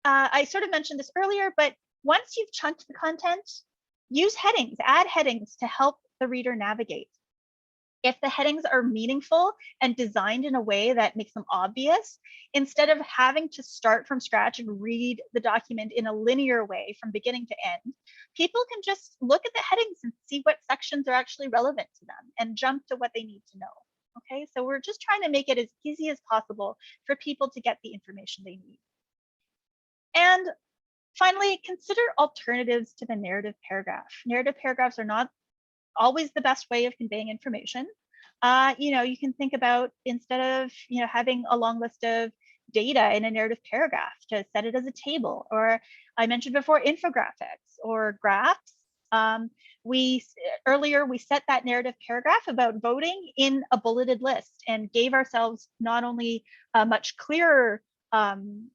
Speaker 2: I sort of mentioned this earlier, but once you've chunked the content, use headings, add headings to help the reader navigate. If the headings are meaningful and designed in a way that makes them obvious, instead of having to start from scratch and read the document in a linear way from beginning to end, people can just look at the headings and see what sections are actually relevant to them and jump to what they need to know. Okay, so we're just trying to make it as easy as possible for people to get the information they need. And finally, consider alternatives to the narrative paragraph. Narrative paragraphs are not always the best way of conveying information. You can think about, instead of having a long list of data in a narrative paragraph, to set it as a table, or I mentioned before, infographics or graphs. Earlier we set that narrative paragraph about voting in a bulleted list and gave ourselves not only a much clearer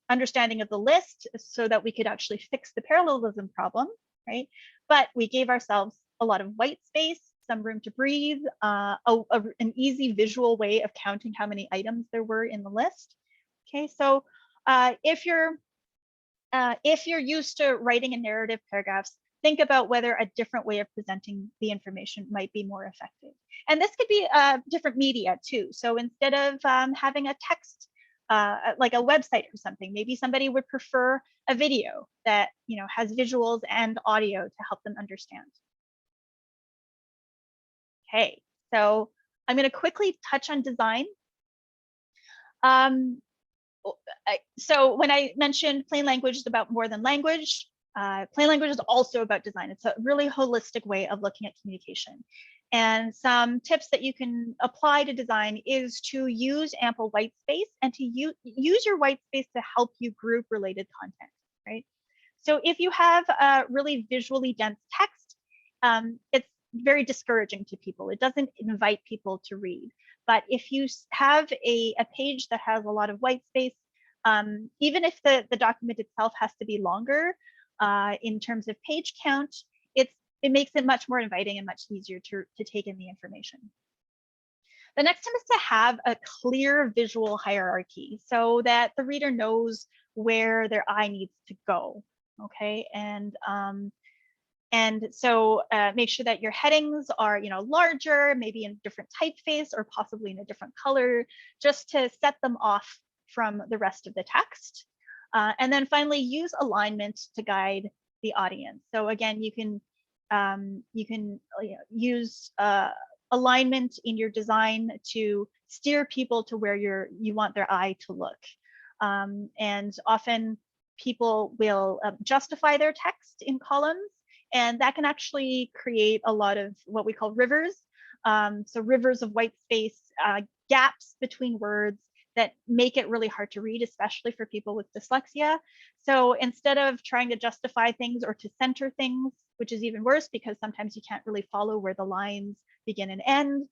Speaker 2: understanding of the list so that we could actually fix the parallelism problem, right? But we gave ourselves a lot of white space, some room to breathe, an easy visual way of counting how many items there were in the list. Okay, so if you're used to writing in narrative paragraphs, think about whether a different way of presenting the information might be more effective. And this could be different media too. So instead of having a text, like a website or something, maybe somebody would prefer a video that has visuals and audio to help them understand. Okay, so I'm going to quickly touch on design. So when I mentioned plain language is about more than language, plain language is also about design. It's a really holistic way of looking at communication. And some tips that you can apply to design is to use ample white space and to use your white space to help you group related content, right? So if you have a really visually dense text, it's very discouraging to people. It doesn't invite people to read. But if you have a page that has a lot of white space, even if the document itself has to be longer in terms of page count, it makes it much more inviting and much easier to take in the information. The next tip is to have a clear visual hierarchy so that the reader knows where their eye needs to go. Okay, and so make sure that your headings are larger, maybe in different typeface or possibly in a different color, just to set them off from the rest of the text. And then finally, use alignment to guide the audience. So again, you can use alignment in your design to steer people to where you want their eye to look. And often people will justify their text in columns, and that can actually create a lot of what we call rivers. So rivers of white space, gaps between words that make it really hard to read, especially for people with dyslexia. So instead of trying to justify things or to center things, which is even worse because sometimes you can't really follow where the lines begin and end,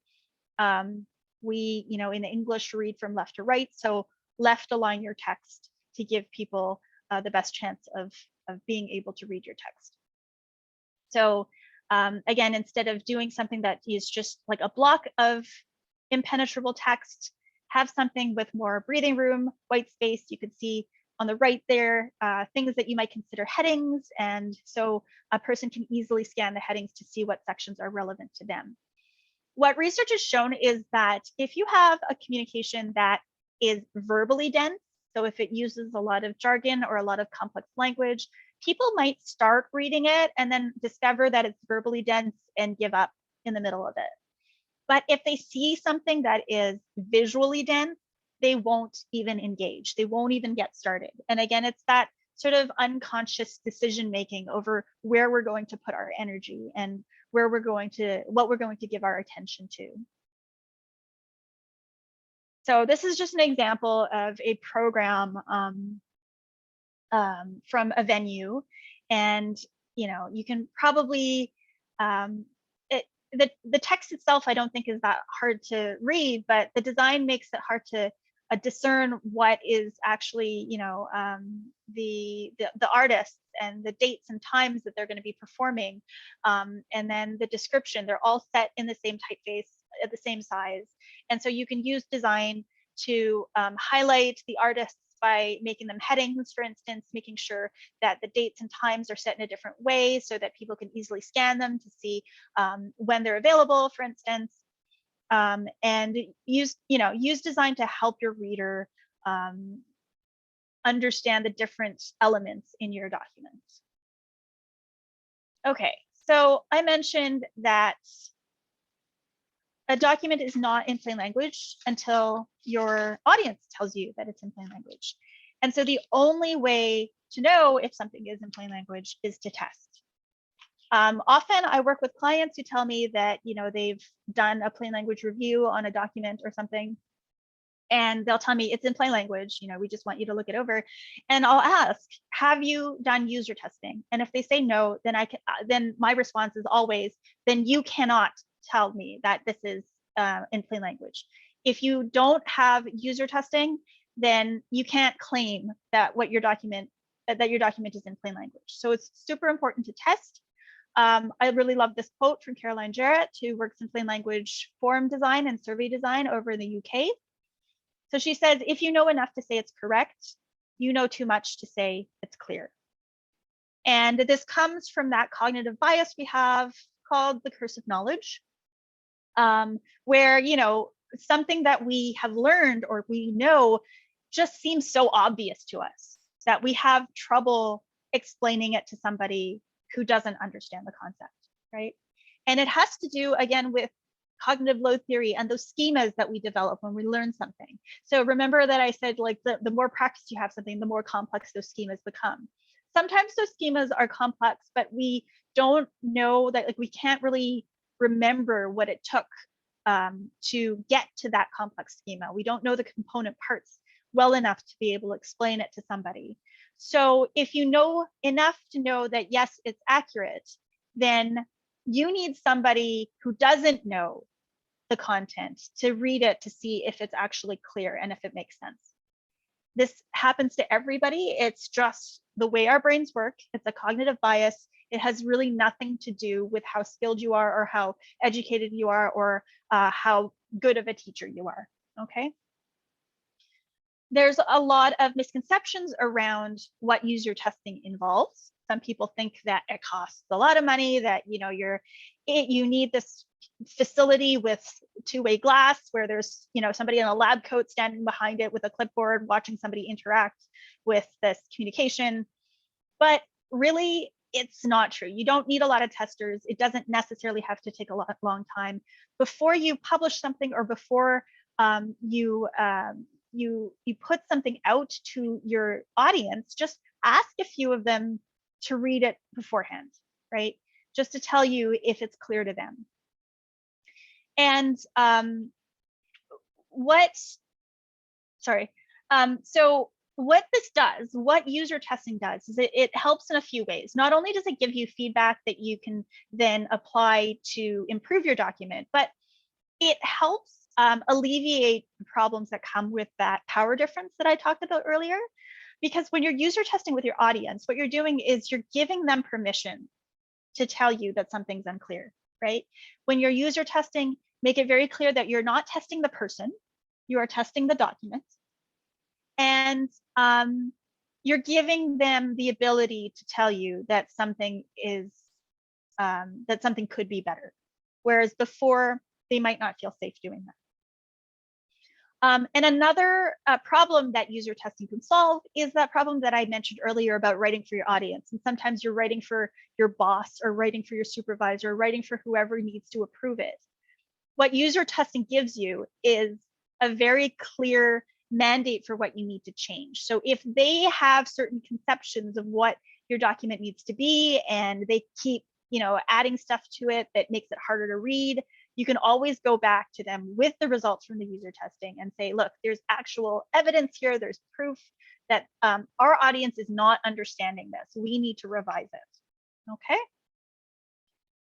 Speaker 2: we, in English, read from left to right. So left align your text to give people the best chance of being able to read your text. So again, instead of doing something that is just like a block of impenetrable text, have something with more breathing room, white space. You can see on the right there, things that you might consider headings. And so a person can easily scan the headings to see what sections are relevant to them. What research has shown is that if you have a communication that is verbally dense, so if it uses a lot of jargon or a lot of complex language, people might start reading it and then discover that it's verbally dense and give up in the middle of it. But if they see something that is visually dense, they won't even engage. They won't even get started. And again, it's that sort of unconscious decision making over where we're going to put our energy and what we're going to give our attention to. So this is just an example of a program from a venue, and you can probably the text itself I don't think is that hard to read, but the design makes it hard to discern what is actually the artists and the dates and times that they're going to be performing, and then the description. They're all set in the same typeface at the same size, and so you can use design to highlight the artists by making them headings, for instance, making sure that the dates and times are set in a different way so that people can easily scan them to see when they're available, for instance, and use design to help your reader understand the different elements in your document. Okay, so I mentioned that a document is not in plain language until your audience tells you that it's in plain language. And so the only way to know if something is in plain language is to test. Often I work with clients who tell me that they've done a plain language review on a document or something, and they'll tell me it's in plain language, we just want you to look it over. And I'll ask, have you done user testing? And if they say no, then my response is always, then you cannot tell me that this is in plain language. If you don't have user testing, then you can't claim that your document is in plain language. So it's super important to test. I really love this quote from Caroline Jarrett, who works in plain language form design and survey design over in the UK. So she says, if you know enough to say it's correct, you know too much to say it's clear. And this comes from that cognitive bias we have called the curse of knowledge, where, something that we have learned or we know just seems so obvious to us that we have trouble explaining it to somebody who doesn't understand the concept, right? And it has to do, again, with cognitive load theory and those schemas that we develop when we learn something. So remember that I said, like, the more practice you have something, the more complex those schemas become. Sometimes those schemas are complex, but we don't know that, like, we can't really remember what it took to get to that complex schema. We don't know the component parts well enough to be able to explain it to somebody. So if you know enough to know that, yes, it's accurate, then you need somebody who doesn't know the content to read it to see if it's actually clear and if it makes sense. This happens to everybody. It's just the way our brains work. It's a cognitive bias. It has really nothing to do with how skilled you are or how educated you are or how good of a teacher you are, okay? There's a lot of misconceptions around what user testing involves. Some people think that it costs a lot of money, that you need this facility with two-way glass where there's somebody in a lab coat standing behind it with a clipboard watching somebody interact with this communication. But really, it's not true. You don't need a lot of testers. It doesn't necessarily have to take a long time. Before you publish something or before you put something out to your audience, just ask a few of them to read it beforehand, right? Just to tell you if it's clear to them. And so what this does, what user testing does, is it helps in a few ways. Not only does it give you feedback that you can then apply to improve your document, but it helps alleviate the problems that come with that power difference that I talked about earlier. Because when you're user testing with your audience, what you're doing is you're giving them permission to tell you that something's unclear, right? When you're user testing, make it very clear that you're not testing the person, you are testing the document. And you're giving them the ability to tell you that something is, that something could be better. Whereas before, they might not feel safe doing that. And another problem that user testing can solve is that problem that I mentioned earlier about writing for your audience. And sometimes you're writing for your boss or writing for your supervisor, or writing for whoever needs to approve it. What user testing gives you is a very clear mandate for what you need to change. So if they have certain conceptions of what your document needs to be, and they keep, adding stuff to it that makes it harder to read, you can always go back to them with the results from the user testing and say, look, there's actual evidence here. There's proof that our audience is not understanding this. We need to revise it. Okay.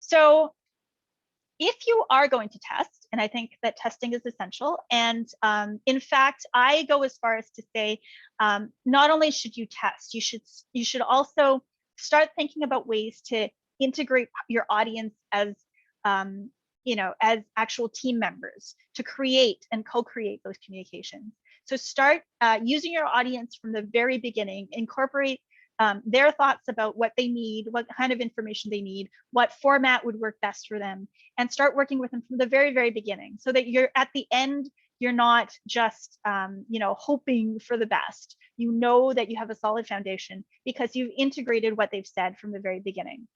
Speaker 2: So if you are going to test, and I think that testing is essential, and in fact, I go as far as to say, not only should you test, you should also start thinking about ways to integrate your audience as as actual team members to create and co-create those communications. So start using your audience from the very beginning, incorporate their thoughts about what they need, what kind of information they need, what format would work best for them, and start working with them from the very, very beginning, so that you're at the end, you're not just hoping for the best. You know that you have a solid foundation because you've integrated what they've said from the very beginning.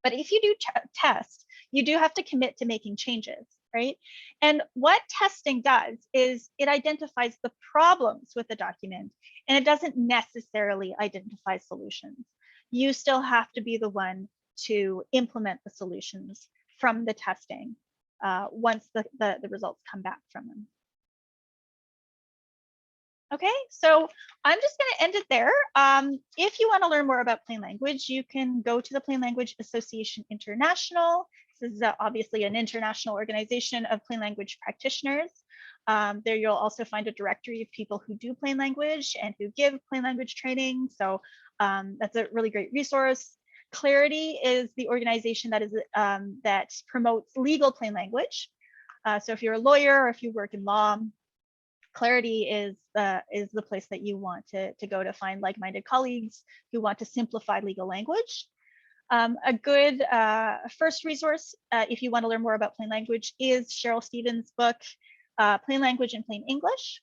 Speaker 2: But if you do test, you do have to commit to making changes, right? And what testing does is it identifies the problems with the document, and it doesn't necessarily identify solutions. You still have to be the one to implement the solutions from the testing once the results come back from them. Okay, so I'm just going to end it there. If you want to learn more about plain language, you can go to the Plain Language Association International. This is obviously an international organization of plain language practitioners. There you'll also find a directory of people who do plain language and who give plain language training. So that's a really great resource. Clarity is the organization that promotes legal plain language. So if you're a lawyer or if you work in law, Clarity is the place that you want to go to find like-minded colleagues who want to simplify legal language. A good first resource, if you want to learn more about plain language, is Cheryl Stevens' book, Plain Language in Plain English.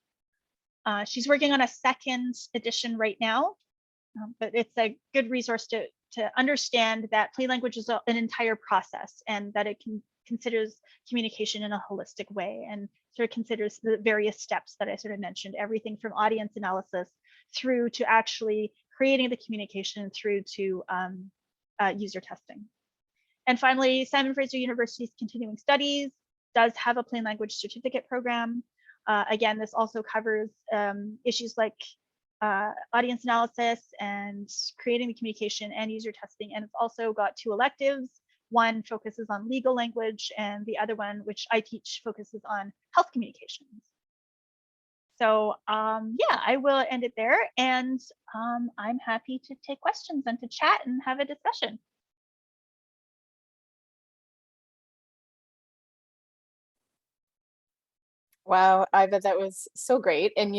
Speaker 2: She's working on a second edition right now, but it's a good resource to understand that plain language is an entire process, and that it considers communication in a holistic way, and sort of considers the various steps that I sort of mentioned, everything from audience analysis through to actually creating the communication through to user testing. And finally, Simon Fraser University's Continuing Studies does have a plain language certificate program. Again, this also covers issues like audience analysis and creating the communication and user testing. And it's also got 2 electives. One focuses on legal language, and the other one, which I teach, focuses on health communications. So yeah, I will end it there, and I'm happy to take questions and to chat and have a discussion.
Speaker 1: Wow, Iva, that was so great. And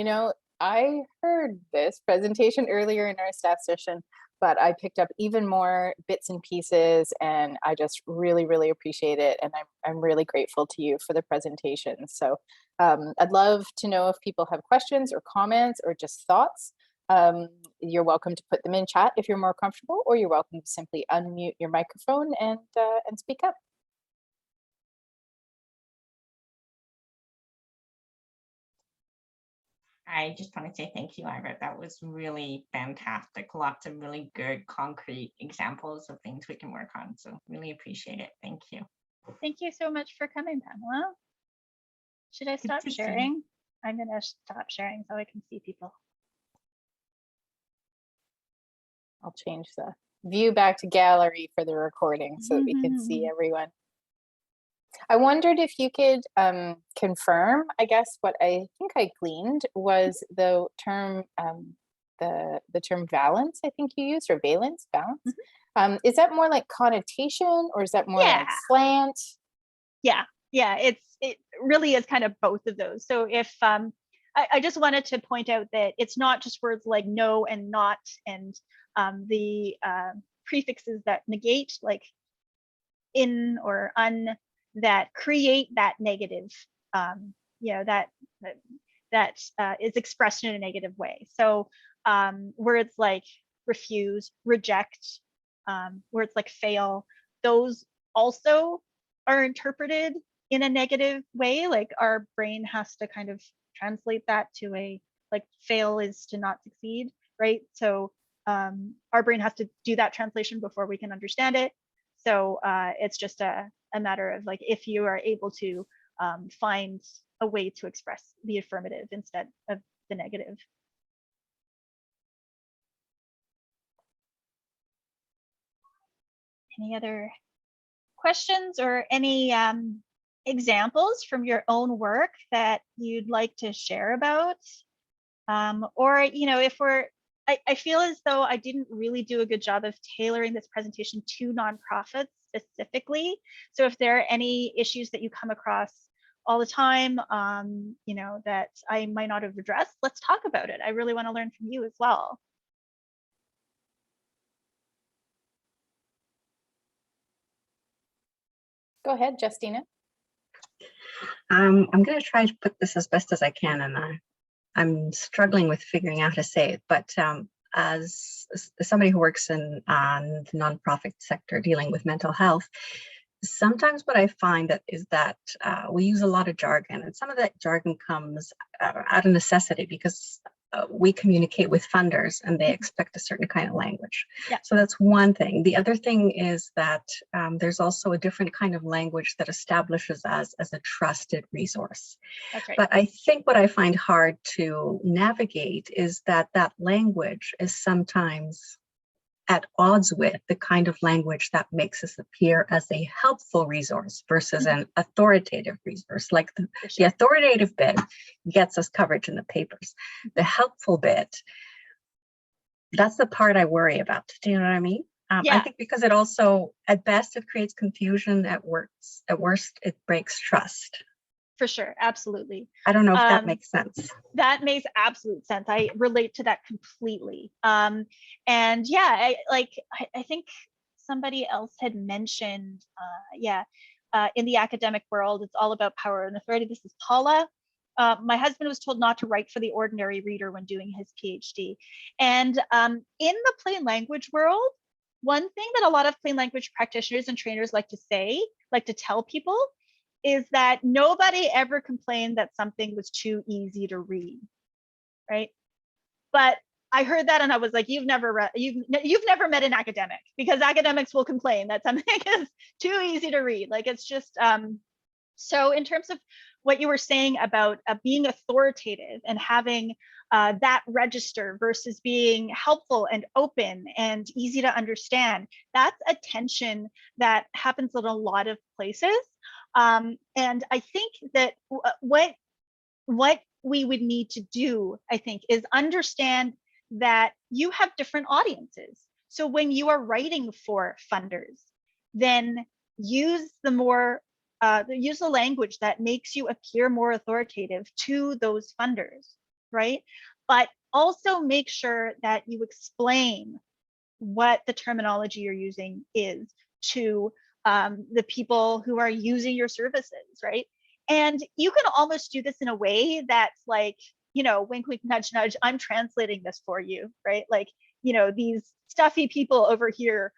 Speaker 1: I heard this presentation earlier in our staff session, but I picked up even more bits and pieces, and I just really, really appreciate it. And I'm really grateful to you for the presentation. So I'd love to know if people have questions or comments or just thoughts. You're welcome to put them in chat if you're more comfortable, or you're welcome to simply unmute your microphone and speak up.
Speaker 3: I just want to say thank you, Iva. That was really fantastic. Lots of really good, concrete examples of things we can work on. So really appreciate it. Thank you.
Speaker 2: Thank you so much for coming, Pamela. Should I stop sharing? I'm going to stop sharing so I can see people.
Speaker 1: I'll change the view back to gallery for the recording so that we can see everyone. I wondered if you could confirm, I guess, what I think I gleaned was the term, the term valence, I think you used, or valence, balance. Is that more like connotation, or is that more like slant?
Speaker 2: Yeah, it really is kind of both of those. So if I just wanted to point out that it's not just words like no and not, and the prefixes that negate, like in or un, that create that negative, that is expressed in a negative way. So words like refuse, reject, words like fail, those also are interpreted in a negative way. Like our brain has to kind of translate that to a, like, fail is to not succeed, right? So our brain has to do that translation before we can understand it. So it's just a matter of, like, if you are able to find a way to express the affirmative instead of the negative. Any other questions or any examples from your own work that you'd like to share about? Or, if I feel as though I didn't really do a good job of tailoring this presentation to nonprofits specifically. So if there are any issues that you come across all the time, that I might not have addressed, let's talk about it. I really want to learn from you as well.
Speaker 1: Go ahead, Justina.
Speaker 4: I'm going to try to put this as best as I can, and I'm struggling with figuring out how to say it, but as somebody who works in the nonprofit sector dealing with mental health, sometimes what I find is that we use a lot of jargon, and some of that jargon comes out of necessity because we communicate with funders and they expect a certain kind of language.
Speaker 2: Yeah.
Speaker 4: So that's one thing. The other thing is that there's also a different kind of language that establishes us as a trusted resource.
Speaker 2: That's right.
Speaker 4: But I think what I find hard to navigate is that language is sometimes at odds with the kind of language that makes us appear as a helpful resource versus an authoritative resource. Like the authoritative bit gets us coverage in the papers. The helpful bit, that's the part I worry about. Do you know what I mean? I think because it also, at best, it creates confusion. At worst, it breaks trust.
Speaker 2: For sure, absolutely.
Speaker 4: I don't know if that
Speaker 2: Um,
Speaker 4: makes sense.
Speaker 2: That makes absolute sense. I relate to that completely. And yeah, I think somebody else had mentioned, in the academic world, it's all about power and authority. This is Paula. My husband was told not to write for the ordinary reader when doing his PhD. And in the plain language world, one thing that a lot of plain language practitioners and trainers like to say, like to tell people, is that nobody ever complained that something was too easy to read, right? But I heard that and I was like, you've never met an academic, because academics will complain that something is too easy to read. Like, it's just so in terms of what you were saying about being authoritative and having that register versus being helpful and open and easy to understand, that's a tension that happens in a lot of places. And I think that what we would need to do, I think, is understand that you have different audiences. So when you are writing for funders, then use the language that makes you appear more authoritative to those funders, right? But also make sure that you explain what the terminology you're using is to the people who are using your services, right? And you can almost do this in a way that's like, wink, wink, nudge, nudge, I'm translating this for you, right? Like, these stuffy people over here,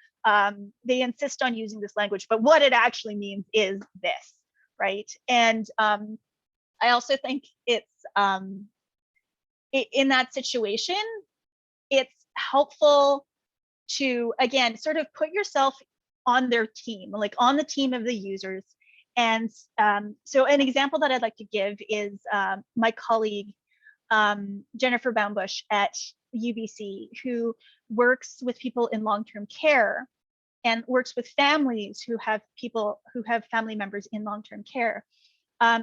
Speaker 2: they insist on using this language, but what it actually means is this, right? And I also think it's, in that situation, it's helpful to, again, sort of put yourself on their team, like on the team of the users. And so an example that I'd like to give is my colleague, Jennifer Baumbush at UBC, who works with people in long-term care and works with families who have family members in long-term care.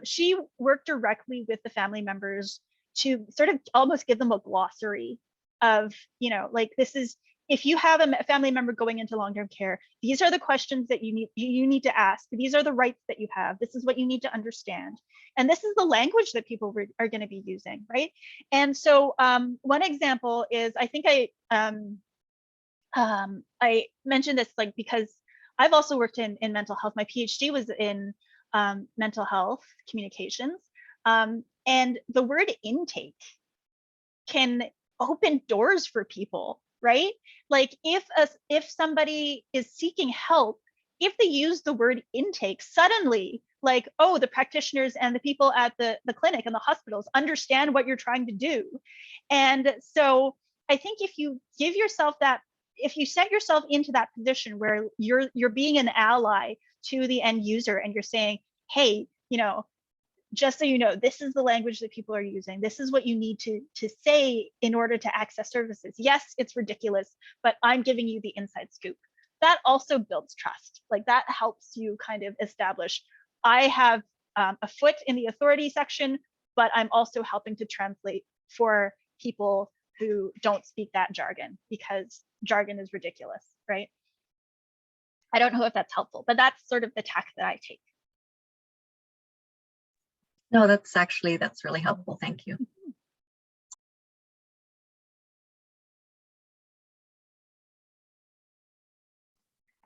Speaker 2: She worked directly with the family members to sort of almost give them a glossary of, like, this is, if you have a family member going into long-term care, these are the questions that you need to ask. These are the rights that you have. This is what you need to understand. And this is the language that people are going to be using, right? And so one example is, I think I mentioned this, like, because I've also worked in mental health. My PhD was in mental health communications. And the word intake can open doors for people, right? Like, if somebody is seeking help, if they use the word intake, suddenly, like, oh, the practitioners and the people at the clinic and the hospitals understand what you're trying to do. And so I think if you give yourself that, if you set yourself into that position where you're being an ally to the end user and you're saying, hey, just so you know, this is the language that people are using. This is what you need to say in order to access services. Yes, it's ridiculous, but I'm giving you the inside scoop. That also builds trust. Like, that helps you kind of establish, I have a foot in the authority section, but I'm also helping to translate for people who don't speak that jargon, because jargon is ridiculous, right? I don't know if that's helpful, but that's sort of the tack that I take.
Speaker 4: No, that's really helpful. Thank you.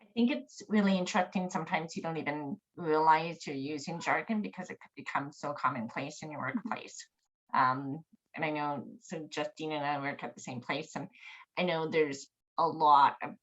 Speaker 3: I think it's really interesting. Sometimes you don't even realize you're using jargon because it could become so commonplace in your workplace. And I know, so Justine and I work at the same place, and I know there's a lot of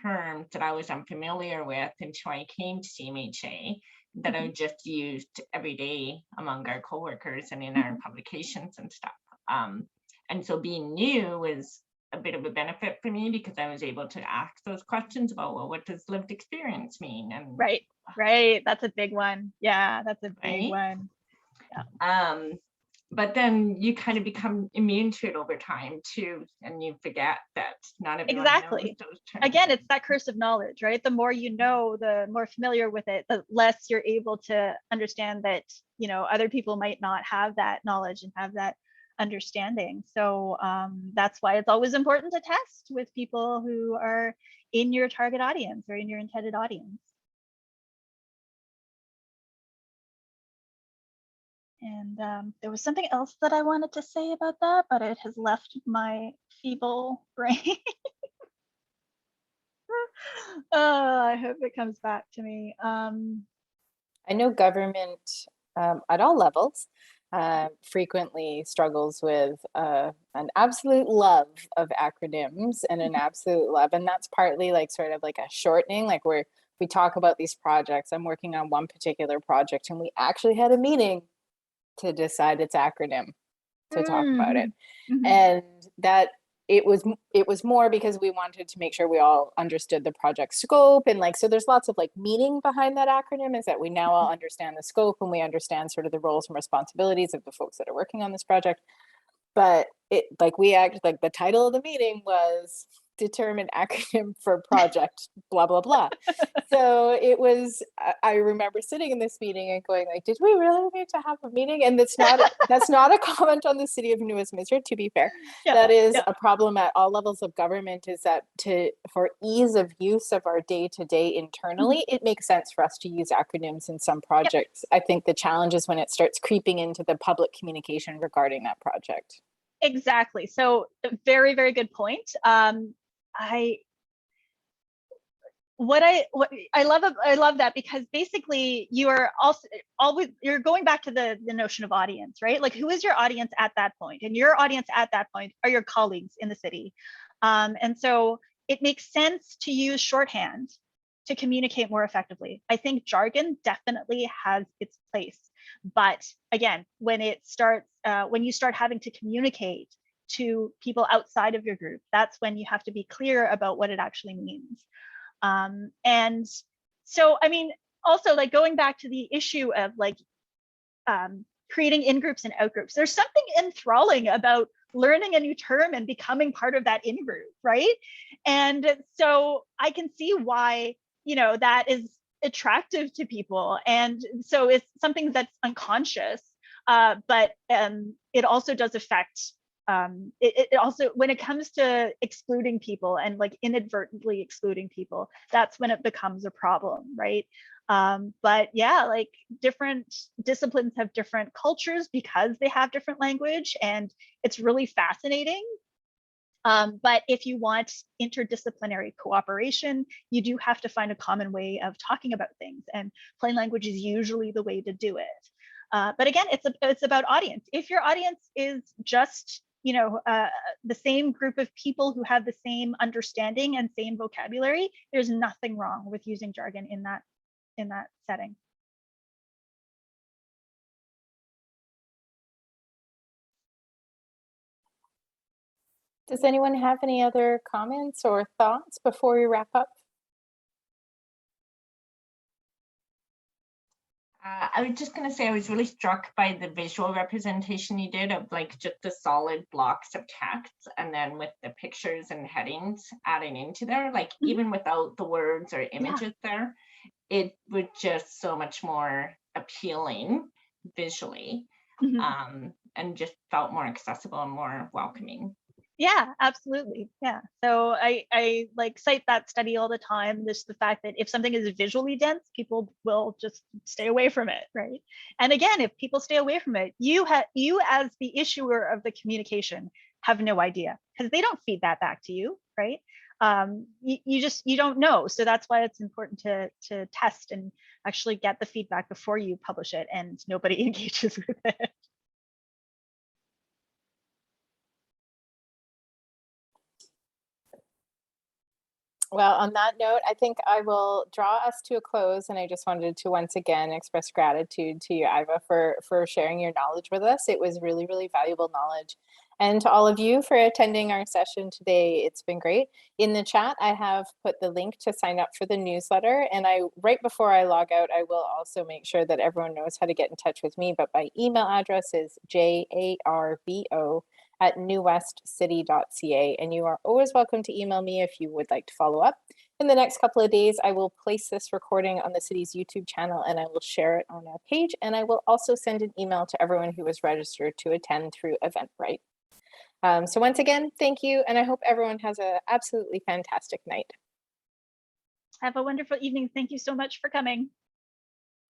Speaker 3: terms that I was unfamiliar with until I came to CMHA that I just used every day among our coworkers and in our publications and stuff. And so being new was a bit of a benefit for me, because I was able to ask those questions about, well, what does lived experience mean? And
Speaker 2: right, that's a big one. Yeah, that's a big one.
Speaker 3: Yeah. But then you kind of become immune to it over time too, and you forget that not everyone knows those terms.
Speaker 2: Again, it's that curse of knowledge, right? The more you know, the more familiar with it, the less you're able to understand that, other people might not have that knowledge and have that understanding. So that's why it's always important to test with people who are in your target audience or in your intended audience. And there was something else that I wanted to say about that, but it has left my feeble brain. I hope it comes back to me.
Speaker 1: I know government at all levels frequently struggles with an absolute love of acronyms and an absolute love. And that's partly like sort of like a shortening, like where we talk about these projects. I'm working on one particular project and we actually had a meeting to decide its acronym to talk about it. And that it was more because we wanted to make sure we all understood the project scope, and like, so there's lots of like meaning behind that acronym, is that we now all understand the scope and we understand sort of the roles and responsibilities of the folks that are working on this project. But it like we act like the title of the meeting was determine acronym for project blah blah blah. So it was, I remember sitting in this meeting and going like, did we really need to have a meeting? And that's not a comment on the City of New Westminster, to be fair. That is a problem at all levels of government, is that for ease of use of our day-to-day internally, it makes sense for us to use acronyms in some projects. I think the challenge is when it starts creeping into the public communication regarding that project.
Speaker 2: Exactly. So very, very good point. I love that, because basically you are also always, you're going back to the notion of audience, right? Like, who is your audience at that point? And your audience at that point are your colleagues in the city. And so it makes sense to use shorthand to communicate more effectively. I think jargon definitely has its place. But again, when you start having to communicate to people outside of your group, that's when you have to be clear about what it actually means. And so, I mean, also like going back to the issue of like creating in-groups and out-groups, there's something enthralling about learning a new term and becoming part of that in-group, right? And so I can see why, that is attractive to people. And so it's something that's unconscious, but it also does affect, it also, when it comes to excluding people and like inadvertently excluding people, that's when it becomes a problem, right? But yeah, like different disciplines have different cultures because they have different language, and it's really fascinating. But if you want interdisciplinary cooperation, you do have to find a common way of talking about things, and plain language is usually the way to do it. But again, it's about audience. If your audience is just the same group of people who have the same understanding and same vocabulary, there's nothing wrong with using jargon in that setting.
Speaker 1: Does anyone have any other comments or thoughts before we wrap up?
Speaker 3: I was just going to say, I was really struck by the visual representation you did of like just the solid blocks of text, and then with the pictures and headings adding into there, like even without the words or images there, it was just so much more appealing visually, and just felt more accessible and more welcoming.
Speaker 2: Yeah, absolutely. Yeah. So I like cite that study all the time. Just the fact that if something is visually dense, people will just stay away from it, right? And again, if people stay away from it, you as the issuer of the communication have no idea, because they don't feed that back to you, right? You don't know. So that's why it's important to test and actually get the feedback before you publish it, and nobody engages with it.
Speaker 1: Well, on that note, I think I will draw us to a close, and I just wanted to once again express gratitude to you, Iva, for sharing your knowledge with us. It was really, really valuable knowledge. And to all of you for attending our session today, it's been great. In the chat, I have put the link to sign up for the newsletter, and right before I log out, I will also make sure that everyone knows how to get in touch with me, but my email address is jarbo@newwestcity.ca, and you are always welcome to email me if you would like to follow up. In the next couple of days, I will place this recording on the city's YouTube channel, and I will share it on our page, and I will also send an email to everyone who was registered to attend through Eventbrite. So once again, thank you, and I hope everyone has an absolutely fantastic night.
Speaker 2: Have a wonderful evening. Thank you so much for coming.